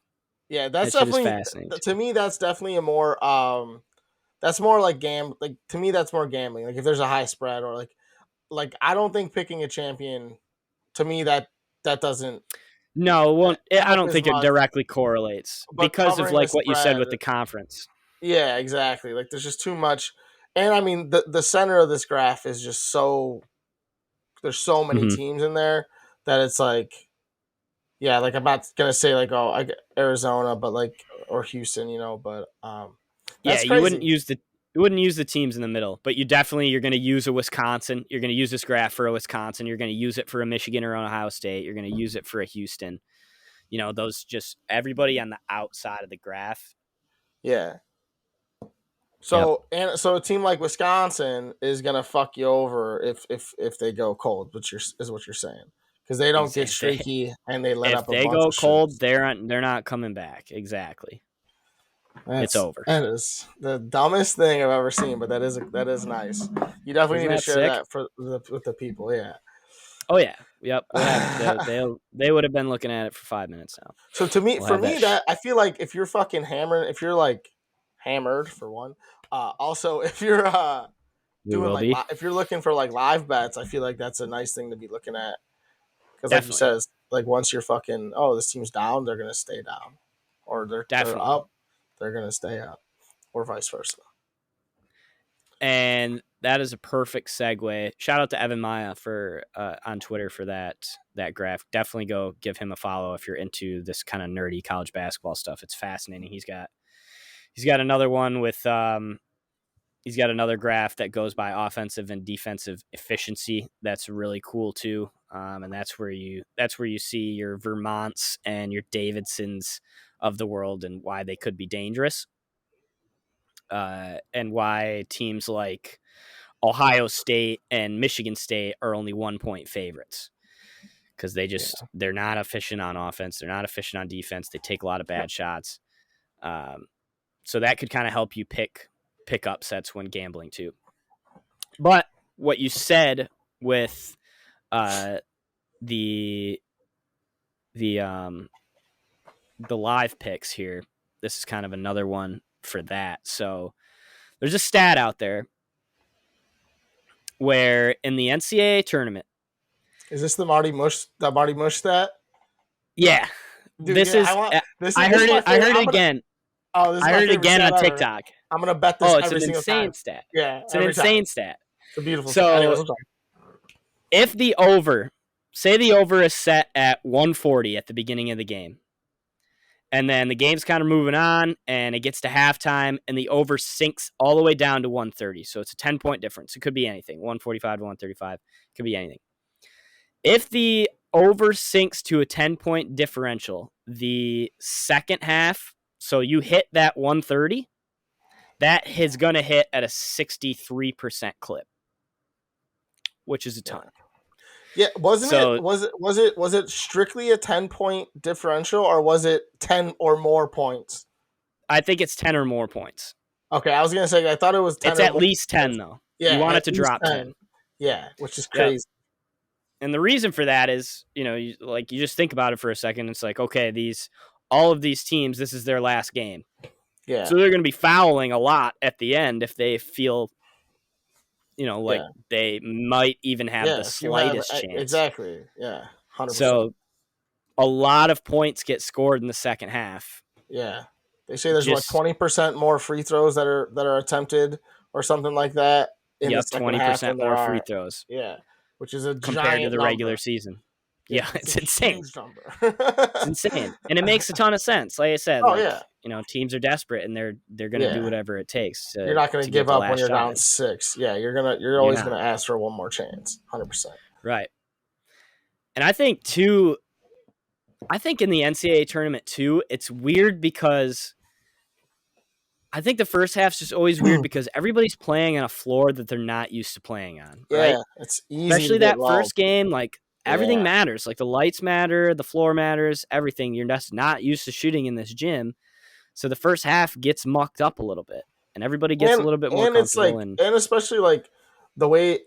S1: Yeah, that's definitely fascinating. To me, that's definitely a more that's more like like to me that's more gambling. Like if there's a high spread or like I don't think picking a champion, to me that doesn't.
S2: No, well, I don't think it directly correlates because of like what you said with the conference.
S1: Yeah, exactly. Like there's just too much, and I mean the center of this graph is just so. There's so many teams in there that it's like, yeah, like I'm not gonna say like I get Arizona, but like or Houston, but
S2: that's crazy. You wouldn't use the teams in the middle, but you're going to use a Wisconsin. You're going to use this graph for a Wisconsin. You're going to use it for a Michigan or an Ohio State. You're going to use it for a Houston. Those just everybody on the outside of the graph.
S1: Yeah. So so a team like Wisconsin is gonna fuck you over if they go cold, which is what you're saying, because they don't get streaky and they let up a bunch of shit. If they go cold,
S2: they're not coming back. Exactly. It's over.
S1: That is the dumbest thing I've ever seen, but that is nice. You definitely need to share that with the people. Yeah.
S2: Oh yeah. Yep. They would have been looking at it for 5 minutes now.
S1: So for me, that I feel like if you're fucking hammering, if you're like hammered for one, also if you're doing if you're looking for like live bets, I feel like that's a nice thing to be looking at, because like you said, like once you're fucking this team's down, they're gonna stay down, or they're up, they're gonna stay up, or vice versa.
S2: And that is a perfect segue. Shout out to Evan Maya for on Twitter for that graph. Definitely go give him a follow if you're into this kind of nerdy college basketball stuff. It's fascinating. He's got another one with he's got another graph that goes by offensive and defensive efficiency. That's really cool too. And that's where you see your Vermonts and your Davidsons of the world and why they could be dangerous. And why teams like Ohio State and Michigan State are only 1-point favorites. Because they're not efficient on offense. They're not efficient on defense. They take a lot of bad shots. So that could kind of help you pick upsets when gambling too. But what you said with the live picks here, this is kind of another one for that. So there's a stat out there where in the NCAA tournament,
S1: is this the Marty Mush stat?
S2: Yeah.
S1: Dude,
S2: this
S1: yeah,
S2: is I heard it again.
S1: Oh, this is
S2: I
S1: my
S2: heard it
S1: favorite
S2: again
S1: stat
S2: on
S1: ever.
S2: TikTok.
S1: I'm gonna bet this
S2: it's
S1: every
S2: an
S1: single
S2: insane
S1: time.
S2: stat.
S1: Yeah,
S2: it's an insane stat.
S1: It's a beautiful
S2: so,
S1: stat. Anyways, I'm sorry.
S2: If the over, say the over is set at 140 at the beginning of the game, and then the game's kind of moving on, and it gets to halftime, and the over sinks all the way down to 130. So it's a 10-point difference. It could be anything, 145 to 135. It could be anything. If the over sinks to a 10-point differential, the second half, so you hit that 130, that is going to hit at a 63% clip, which is a ton.
S1: Yeah, was it strictly a 10-point differential, or was it 10 or more points?
S2: I think it's 10 or more points.
S1: Okay, I was gonna say I thought it was 10.
S2: It's at least 10 though.
S1: Yeah,
S2: you want it to drop 10.
S1: Yeah, which is crazy.
S2: Yep. And the reason for that is, you just think about it for a second. It's like, okay, all of these teams, this is their last game.
S1: Yeah.
S2: So they're going to be fouling a lot at the end if they feel, they might even have the slightest chance.
S1: Exactly. Yeah. 100%.
S2: So a lot of points get scored in the second half.
S1: Yeah. They say there's 20% more free throws that are attempted or something like that.
S2: Yep, 20% more free throws.
S1: Yeah. Which is a
S2: compared to the regular season. Yeah, it's insane. It's insane. And it makes a ton of sense. Like I said, teams are desperate and they're going to do whatever it takes.
S1: You're not going to give up when you're down 6. Yeah, you're always going to ask for one more chance. 100%.
S2: Right. And I think in the NCAA tournament too, it's weird because I think the first half's just always weird because everybody's playing on a floor that they're not used to playing on. Right?
S1: Yeah, it's easy.
S2: Especially that first game, everything matters. Like the lights matter, the floor matters, everything. You're just not used to shooting in this gym, so the first half gets mucked up a little bit, and everybody gets a little bit more comfortable.
S1: And especially the way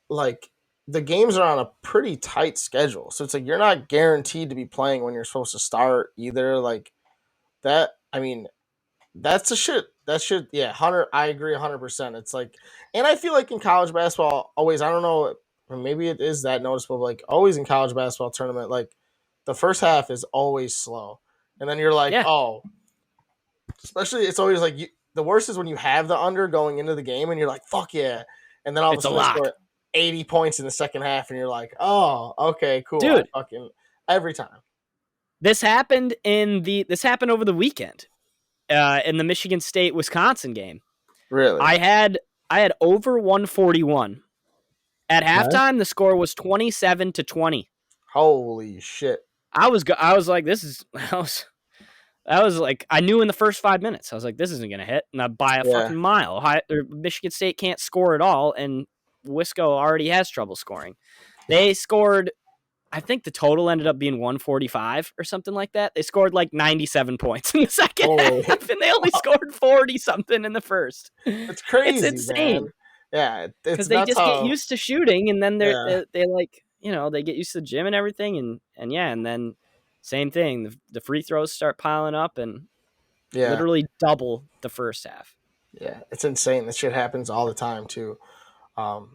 S1: the games are on a pretty tight schedule, so it's you're not guaranteed to be playing when you're supposed to start either. That. I mean. That's a shit. That shit. Yeah, 100. I agree 100%. It's and I feel like in college basketball, always. I don't know. Or maybe it is that noticeable. Always in college basketball tournament, the first half is always slow, and then you're oh. Especially, it's always the worst is when you have the under going into the game, and you're like, fuck yeah, and then all of a sudden score 80 points in the second half, and you're like, oh, okay, cool,
S2: dude.
S1: Every time.
S2: This happened over the weekend. In the Michigan State-Wisconsin game.
S1: Really?
S2: I had over 141. At halftime, the score was 27-20.
S1: Holy shit.
S2: I was like, I was like, I knew in the first 5 minutes. I was like, this isn't going to hit. And I by a fucking mile. Michigan State can't score at all, and Wisco already has trouble scoring. They scored... I think the total ended up being 145 or something like that. They scored 97 points in the second half, and they only scored 40-something in the first.
S1: It's crazy, it's insane. Man. Yeah,
S2: because they just get used to shooting, and then they they get used to the gym and everything, and then same thing. The free throws start piling up, and literally double the first half.
S1: Yeah, it's insane. This shit happens all the time too. You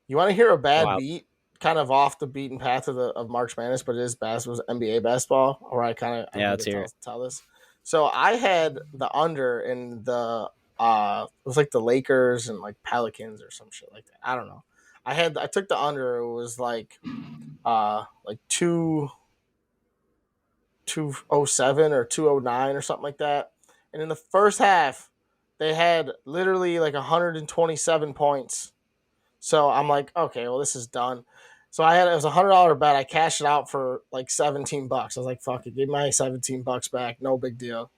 S1: want to hear a bad beat? Kind of off the beaten path of March Madness, but it is NBA basketball, or I let's hear it. Tell this. So I had the under in the it was the Lakers and Pelicans or some shit like that. I don't know. I took the under. It was 207 or 209 or something like that. And in the first half, they had literally 127 points. So I'm like, okay, well, this is done. So it was $100 bet. I cashed it out for like $17. I was like, fuck it, give my $17 back. No big deal.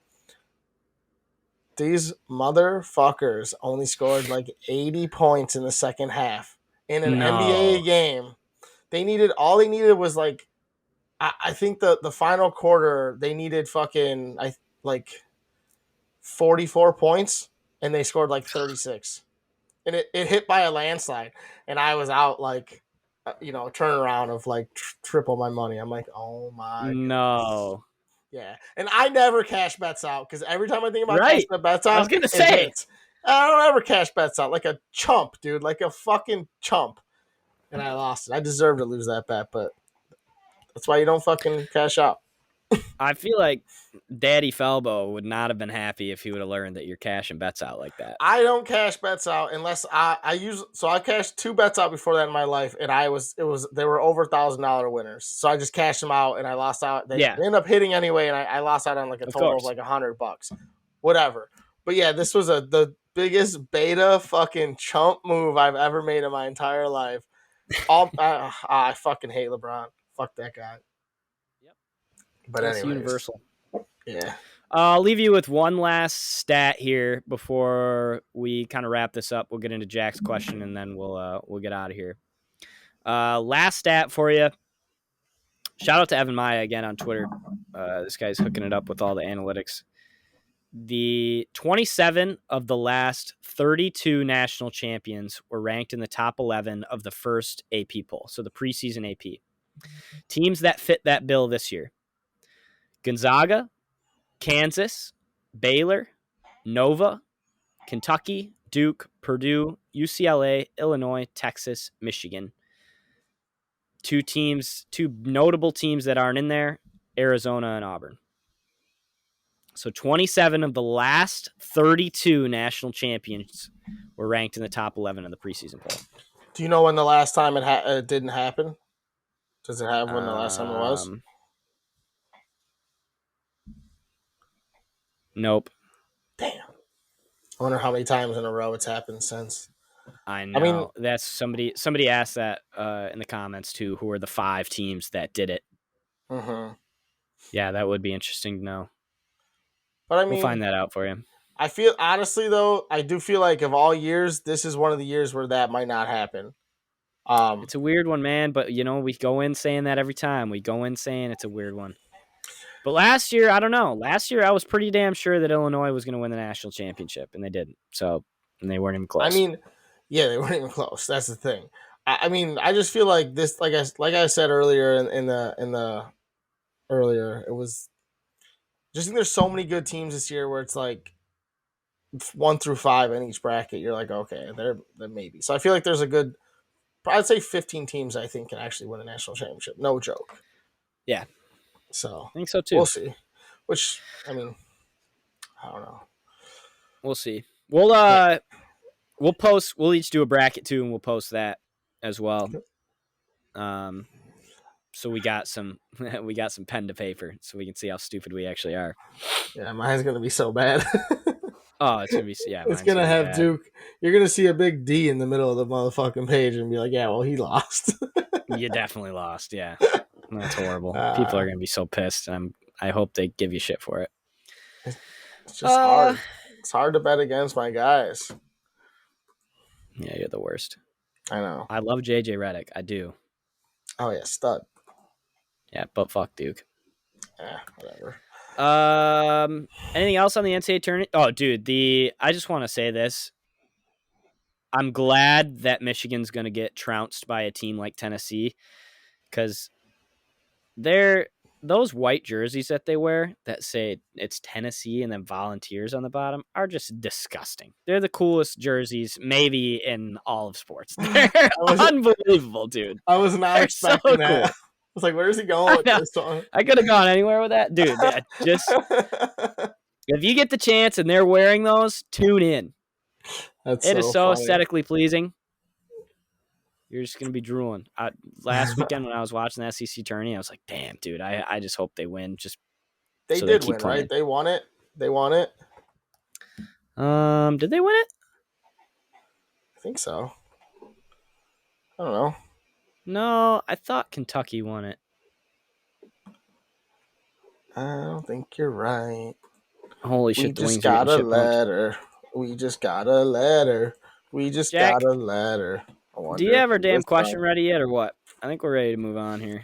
S1: These motherfuckers only scored like 80 points in the second half in an NBA
S2: No.
S1: game. All they needed was like, I think the final quarter, they needed fucking, like 44 points and they scored like 36. And it hit by a landslide. And I was out like, turnaround of like triple my money. I'm like, oh my goodness.
S2: No.
S1: Yeah. And I never cash bets out because every time I think about
S2: Right.
S1: cashing bets
S2: I was
S1: out,
S2: gonna
S1: it
S2: say.
S1: hits. I don't ever cash bets out like a chump, dude. Like a fucking chump. And I lost it. I deserve to lose that bet, but that's why you don't fucking cash out.
S2: I feel like Daddy Felbo would not have been happy if he would have learned that you're cashing bets out like that.
S1: I don't cash bets out unless I cashed 2 bets out before that in my life, and they were over $1,000 winners. So I just cashed them out and I lost out. They ended up hitting anyway, and I lost out on like a total of like $100, whatever. But yeah, this was the biggest beta fucking chump move I've ever made in my entire life. I fucking hate LeBron. Fuck that guy.
S2: Yep.
S1: But
S2: that's
S1: anyways,
S2: universal.
S1: Yeah.
S2: I'll leave you with one last stat here before we kind of wrap this up. We'll get into Jack's question and then we'll get out of here. Last stat for you. Shout out to Evan Maya again on Twitter. This guy's hooking it up with all the analytics. The 27 of the last 32 national champions were ranked in the top 11 of the first AP poll, so the preseason AP. Teams that fit that bill this year: Gonzaga, Kansas, Baylor, Nova, Kentucky, Duke, Purdue, UCLA, Illinois, Texas, Michigan. Two notable teams that aren't in there: Arizona and Auburn. So 27 of the last 32 national champions were ranked in the top 11 of the preseason poll.
S1: Do you know when the last time it didn't happen? Does it have when the last time it was?
S2: Nope.
S1: Damn. I wonder how many times in a row it's happened since.
S2: I know. That's somebody asked that in the comments too. Who are the 5 teams that did it?
S1: Mm-hmm.
S2: Yeah, that would be interesting to know.
S1: But I mean,
S2: we'll find that out for you.
S1: I feel honestly though, I do feel like of all years, this is one of the years where that might not happen.
S2: It's a weird one, man. But we go in saying that every time. We go in saying it's a weird one. But last year, I don't know. Last year, I was pretty damn sure that Illinois was going to win the national championship, and they didn't. And they weren't even close.
S1: I mean, yeah, they weren't even close. That's the thing. I mean, I just feel like this, like I said earlier in the earlier, it was just think there's so many good teams this year where it's like 1 through 5 in each bracket. You're like, okay, they're maybe. So I feel like there's a good, I'd say 15 teams I think can actually win a national championship. No joke.
S2: Yeah.
S1: So
S2: I think so too.
S1: We'll see. Which, I mean, I don't know.
S2: We'll see. We'll post. We'll each do a bracket too, and we'll post that as well. So we got some pen to paper, so we can see how stupid we actually are.
S1: Yeah, mine's gonna be so bad.
S2: Oh, it's gonna be
S1: it's gonna have bad. Duke. You're gonna see a big D in the middle of the motherfucking page and be like, "Yeah, well, he lost."
S2: You definitely lost. Yeah, that's horrible. People are gonna be so pissed. I hope they give you shit for it.
S1: It's just hard. It's hard to bet against my guys.
S2: Yeah, you're the worst.
S1: I know.
S2: I love JJ Redick. I do.
S1: Oh yeah, stud.
S2: Yeah, but fuck Duke.
S1: Yeah, whatever.
S2: Anything else on the NCAA tournament? Oh, dude, I just want to say this. I'm glad that Michigan's going to get trounced by a team like Tennessee, because those white jerseys that they wear that say it's Tennessee and then Volunteers on the bottom are just disgusting. They're the coolest jerseys maybe in all of sports. They're unbelievable, dude.
S1: I was not expecting that. Cool. I was like, where is he going with this song?
S2: I could have gone anywhere with that. Dude, just if you get the chance and they're wearing those, tune in. It is so aesthetically pleasing. You're just going to be drooling. Last weekend when I was watching the SEC tourney, I was like, damn, dude, I just hope they win.
S1: They did win, right? They won it. Did they win it? I think so. I don't know.
S2: No, I thought Kentucky won it.
S1: I don't think you're right.
S2: Holy
S1: We
S2: shit, the
S1: just
S2: wings are getting
S1: got a
S2: shit pumped.
S1: letter. We just got a letter. We just
S2: Jack,
S1: got a letter. I wonder
S2: do you have our
S1: if he
S2: damn
S1: was
S2: question
S1: right.
S2: ready yet or what? I think we're ready to move on here.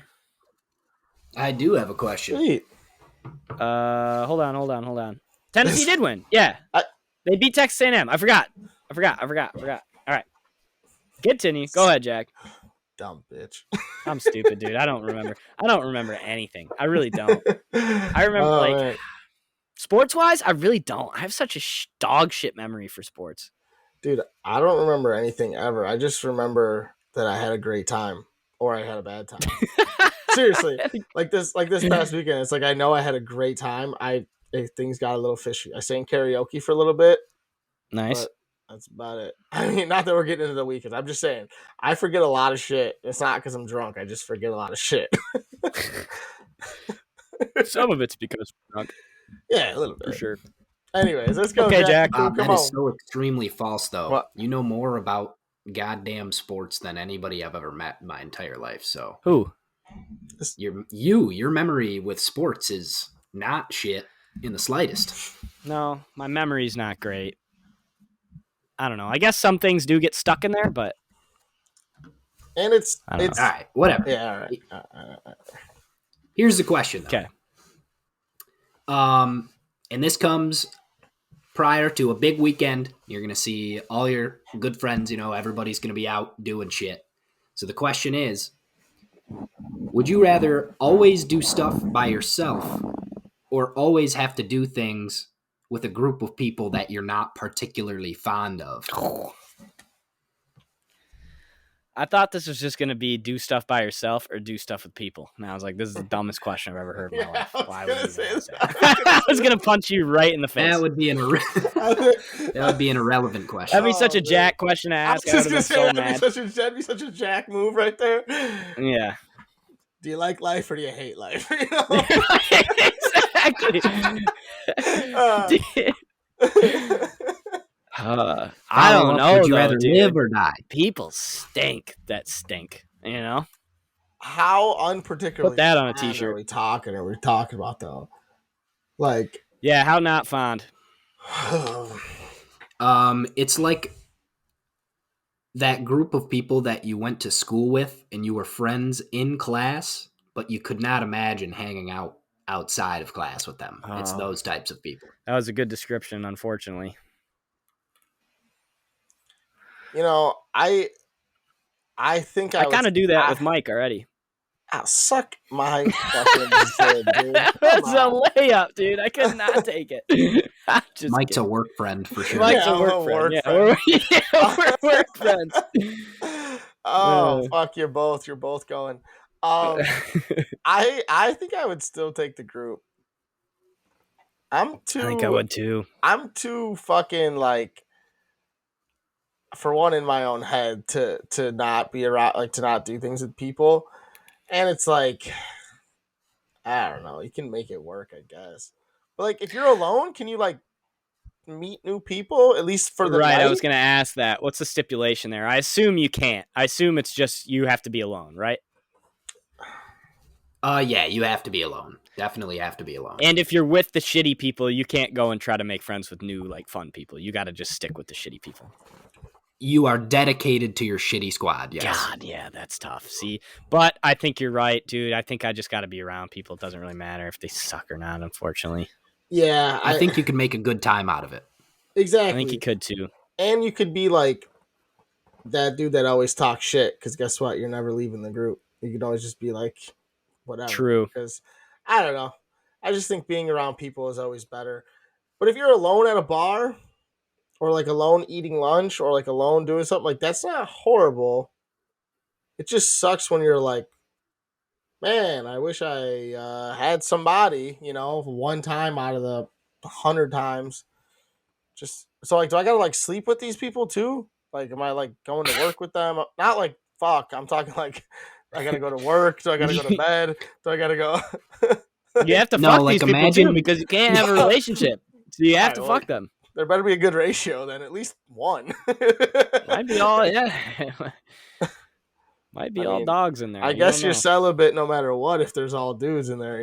S3: I do have a question.
S1: Sweet.
S2: Hold on. Tennessee did win. Yeah.
S1: I-
S2: They beat Texas A&M. I forgot. All right. Continue. Go ahead, Jack.
S1: Dumb bitch.
S2: I'm stupid, dude. I don't remember anything. I really don't. I remember,
S1: man.
S2: sports-wise, I really don't. I have such a dog shit memory for sports.
S1: Dude, I don't remember anything ever. I just remember that I had a great time or I had a bad time. Seriously, like this past weekend, it's like I know I had a great time. Things got a little fishy. I sang karaoke for a little bit,
S2: Nice.
S1: but that's about it. I mean, not that we're getting into the weekends. I'm just saying I forget a lot of shit. It's not because I'm drunk. I just forget a lot of shit.
S2: Some of it's because we're drunk,
S1: Yeah, a little bit
S2: for sure.
S1: Anyways, let's go.
S2: Okay, Jack.
S1: Come
S3: That
S1: on.
S3: is so extremely false, though.
S1: What?
S3: You know more about goddamn sports than anybody I've ever met in my entire life. So
S2: Who?
S3: your memory with sports is not shit in the slightest.
S2: No, my memory's not great. I don't know. I guess some things do get stuck in there, but
S1: And it's
S3: All right, whatever.
S1: Yeah, all right.
S3: Here's the question, though.
S2: okay.
S3: And this comes prior to a big weekend. You're going to see all your good friends, everybody's going to be out doing shit. So the question is, would you rather always do stuff by yourself or always have to do things with a group of people that you're not particularly fond of?
S2: I thought this was just going to be do stuff by yourself or do stuff with people. And I was like, this is the dumbest question I've ever heard in my life. Why would you say that? I was going to punch you right in the face.
S3: That would be an irrelevant question.
S2: That'd be such a Jack question to ask. I would have been so mad.
S1: That'd be such a Jack move right there.
S2: Yeah.
S1: Do you like life or do you hate life?
S2: Exactly. I don't know.
S3: Would you rather live or die?
S2: People stink that stink.
S1: How unparticularly
S2: Put that on a
S1: fond
S2: t-shirt.
S1: Are we talking about though? Like,
S2: yeah, how not fond?
S3: It's like that group of people that you went to school with and you were friends in class, but you could not imagine hanging out outside of class with them. It's those types of people.
S2: That was a good description, unfortunately.
S1: I think
S2: I kind of do that with Mike already.
S1: Suck my fucking dick, dude.
S2: That's a layup, dude. I could not take it.
S3: Mike's a work friend for sure.
S2: Mike's a work friend. We're work friends.
S1: Oh, fuck, you're both going. I think I would still take the group. I think
S2: I would too.
S1: I'm too fucking for one in my own head to not be around, to not do things with people. And it's like, I don't know, you can make it work, I guess. But if you're alone, can you meet new people at least for the night?
S2: I was going to ask that. What's the stipulation there? I assume you can't. I assume it's just you have to be alone, right?
S3: Yeah, you have to be alone. Definitely have to be alone.
S2: And if you're with the shitty people, you can't go and try to make friends with new fun people. You got to just stick with the shitty people.
S3: You are dedicated to your shitty squad, yes.
S2: God, yeah, that's tough. See, but I think you're right, dude. I think I just got to be around people. It doesn't really matter if they suck or not, unfortunately.
S1: Yeah,
S3: I think you can make a good time out of it.
S1: Exactly.
S2: I think you could too.
S1: And you could be that dude that always talks shit, because guess what? You're never leaving the group. You could always just be whatever.
S2: True.
S1: Because, I don't know. I just think being around people is always better. But if you're alone at a bar, or alone eating lunch, or alone doing something, that's not horrible. It just sucks when you're man, I wish I had somebody, one time out of the 100 times. Just so do I gotta sleep with these people too? Am I going to work with them? Not fuck. I'm talking I gotta go to work. Do I gotta go to bed? Do I gotta go?
S2: You have to fuck these people too, because you can't have a relationship. So you have to fuck them.
S1: There better be a good ratio then, at least one.
S2: Might be all, yeah. Might be
S1: I
S2: all
S1: mean,
S2: dogs in there.
S1: I
S2: You
S1: guess
S2: don't
S1: you're
S2: know.
S1: celibate no matter what if there's all dudes in there,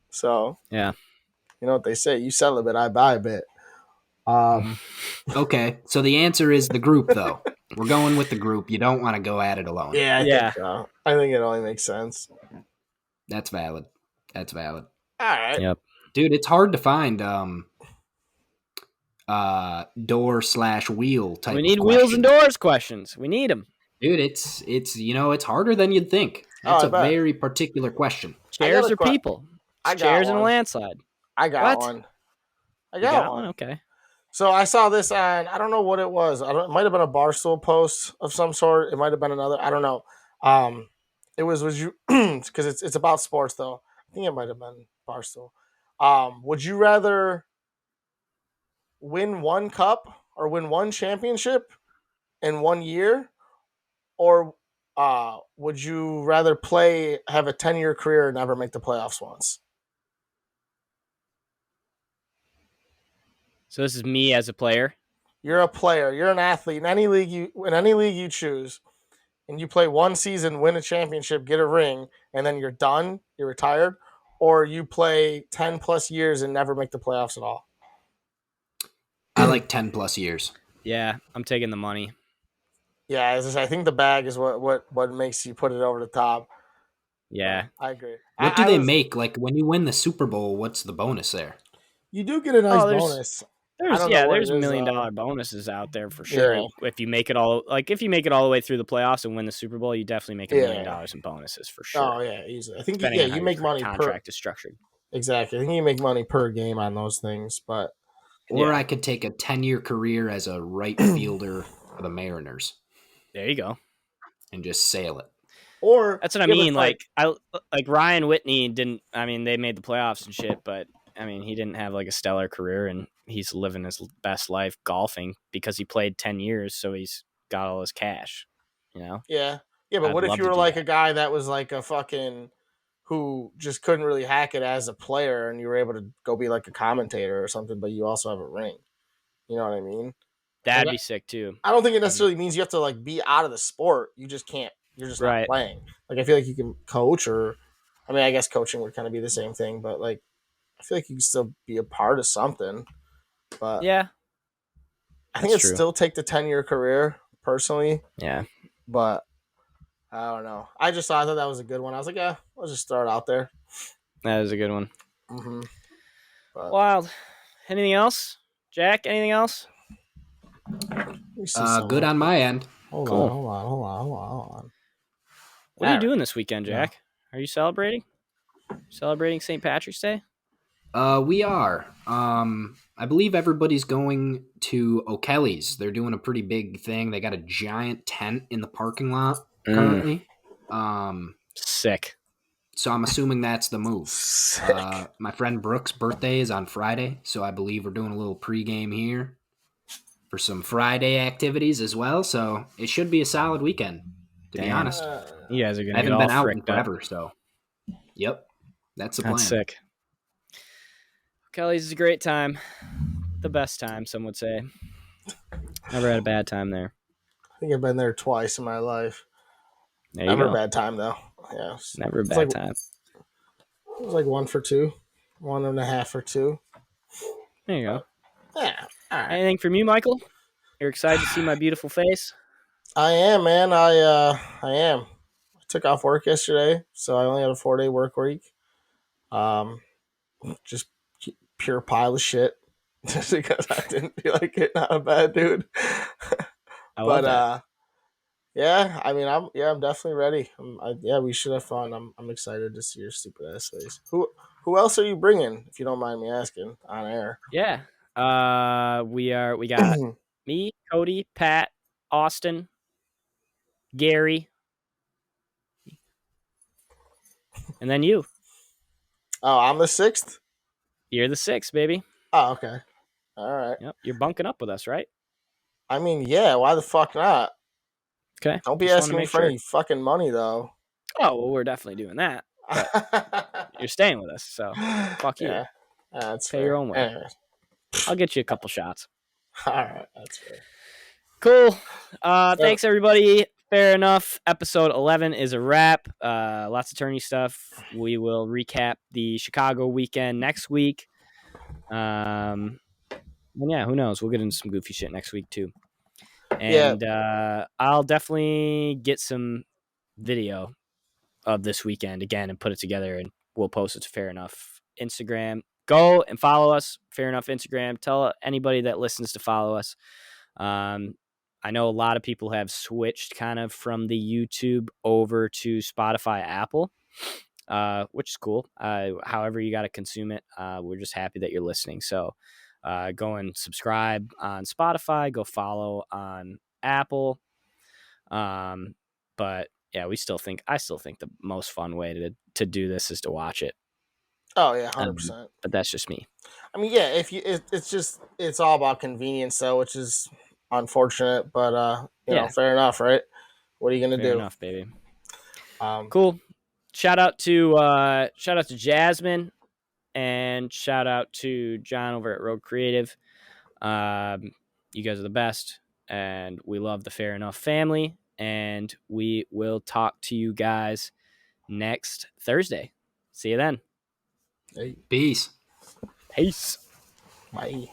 S1: So
S2: Yeah.
S1: you know what they say, you celibate, I buy a bit. Um,
S3: Okay, so the answer is the group, though. We're going with the group. You don't want to go at it alone.
S1: yeah, I think
S2: Yeah.
S1: so. I think it only makes sense.
S3: That's valid. That's valid.
S1: All right.
S2: Yep.
S3: Dude, it's hard to find door/wheel type
S2: We
S3: of
S2: need
S3: question.
S2: wheels and doors questions. We need them.
S3: Dude, it's harder than you'd think.
S1: Oh,
S3: That's
S1: I
S3: a
S1: bet.
S3: very particular question.
S1: I got
S2: Chairs
S1: a
S2: or people?
S1: I
S2: It's
S1: got
S2: chairs and a
S1: one.
S2: landslide.
S1: I got
S2: What?
S1: one. I
S2: You
S1: got
S2: got
S1: one.
S2: one? Okay.
S1: So I saw this on, I don't know what it was. It might have been a Barstool post of some sort. It might have been another. I don't know. It was you because it's about sports though. I think it might have been Barstool. Would you rather win one cup or win one championship in 1 year, or would you rather have a 10-year career and never make the playoffs once?
S2: So this is me as a player.
S1: You're a player. You're an athlete in any league you choose, and you play one season, win a championship, get a ring, and then you're done. You're retired, or you play 10+ years and never make the playoffs at all.
S3: I like 10 plus years.
S2: Yeah, I'm taking the money.
S1: Yeah, I think the bag is what makes you put it over the top.
S2: Yeah.
S1: I agree.
S3: What do they make? Like when you win the Super Bowl, what's the bonus there?
S1: You do get a nice
S2: Oh,
S1: bonus. I
S2: There's
S1: don't know what
S2: there's
S1: it
S2: $1
S1: is,
S2: million
S1: though.
S2: bonuses out there for sure.
S1: Yeah.
S2: If you make it all the way through the playoffs and win the Super Bowl, you definitely make $1 million in bonuses for sure.
S1: Oh yeah, easily. I think
S2: Depending on how
S1: you
S2: your
S1: make money
S2: contract is structured.
S1: Exactly. I think you make money per game on those things, but
S3: Or I could take a 10-year career as a right fielder for the Mariners
S2: There you go.
S3: and just sail it.
S1: Or
S2: that's what I mean. Like Ryan Whitney didn't. I mean, they made the playoffs and shit, but I mean, he didn't have like a stellar career, and he's living his best life golfing because he played 10 years, so he's got all his cash. You know?
S1: Yeah. But what if you were like a guy that was like a fucking who just couldn't really hack it as a player, and you were able to go be like a commentator or something, but you also have a ring? You know what I mean?
S2: That'd be sick too.
S1: I don't think it necessarily means you have to like be out of the sport. You just can't. You're just not playing. Like I feel like you can coach, or I mean, I guess coaching would kind of be the same thing, but like I feel like you can still be a part of something. But
S2: yeah,
S1: I think it'd still take the 10-year career personally.
S2: Yeah,
S1: but I don't know. I thought that was a good one. I was like, yeah, let's just throw it out there.
S2: That is a good one.
S1: Mm-hmm.
S2: Wild. Anything else, Jack? Anything else?
S3: Good on my end.
S1: Hold on.
S2: What are you doing this weekend, Jack? Yeah. Are you celebrating? Celebrating St. Patrick's Day?
S3: We are. I believe everybody's going to O'Kelly's. They're doing a pretty big thing. They got a giant tent in the parking lot currently.
S2: Sick.
S3: So I'm assuming that's the move. My friend Brooke's birthday is on Friday, so I believe we're doing a little pregame here for some Friday activities as well. So it should be a solid weekend, to be honest.
S2: You guys are gonna.
S3: I haven't been out in forever, so yep, that's the plan.
S2: That's sick. Kelly's is a great time, the best time, some would say. Never had a bad time there.
S1: I think I've been there twice in my life.
S2: Never
S1: a bad time though. Yeah,
S2: never a bad time.
S1: It was like 1 for 2, 1.5 for 2.
S2: There you go.
S1: Yeah. All right.
S2: Anything from you, Michael? You're excited to see my beautiful face?
S1: I am, man. I am. I took off work yesterday, so I only had a 4-day work week. Just pure pile of shit, just because I didn't feel like getting out of bed, dude. Yeah, I mean, I'm definitely ready. We should have fun. I'm excited to see your stupid ass face. Who else are you bringing, if you don't mind me asking, on air?
S2: Yeah, we got me, Cody, Pat, Austin, Gary, and then you.
S1: Oh, I'm the 6th?
S2: You're the 6th, baby.
S1: Oh, okay. All right.
S2: Yep, you're bunking up with us, right?
S1: I mean, yeah, why the fuck not?
S2: Okay.
S1: Don't be asking me for any fucking money, though.
S2: Oh, well, we're definitely doing that. But you're staying with us, so fuck you.
S1: Yeah, that's
S2: Pay
S1: fair.
S2: your own way.
S1: Anyways.
S2: I'll get you a couple shots.
S1: All right, that's fair.
S2: Cool. Thanks, everybody, fair enough. Episode 11 is a wrap. Lots of tourney stuff. We will recap the Chicago weekend next week. And yeah, who knows? We'll get into some goofy shit next week too. And I'll definitely get some video of this weekend again and put it together, and we'll post it to Fair Enough Instagram. Go and follow us, Fair Enough Instagram. Tell anybody that listens to follow us. I know a lot of people have switched kind of from the YouTube over to Spotify, Apple, which is cool. However you got to consume it. We're just happy that you're listening. So go and subscribe on Spotify. Go follow on Apple. But yeah, I still think the most fun way to do this is to watch it.
S1: Oh yeah, 100%.
S2: But that's just me.
S1: I mean, yeah, it's all about convenience, though, which is unfortunate, but you know, fair enough, right? What are you gonna do?
S2: Fair enough, baby. Cool. Shout out to Jasmine, and shout out to John over at Rogue Creative. You guys are the best, and we love the Fair Enough family. And we will talk to you guys next Thursday. See you then.
S3: Peace.
S2: Peace.
S1: Bye.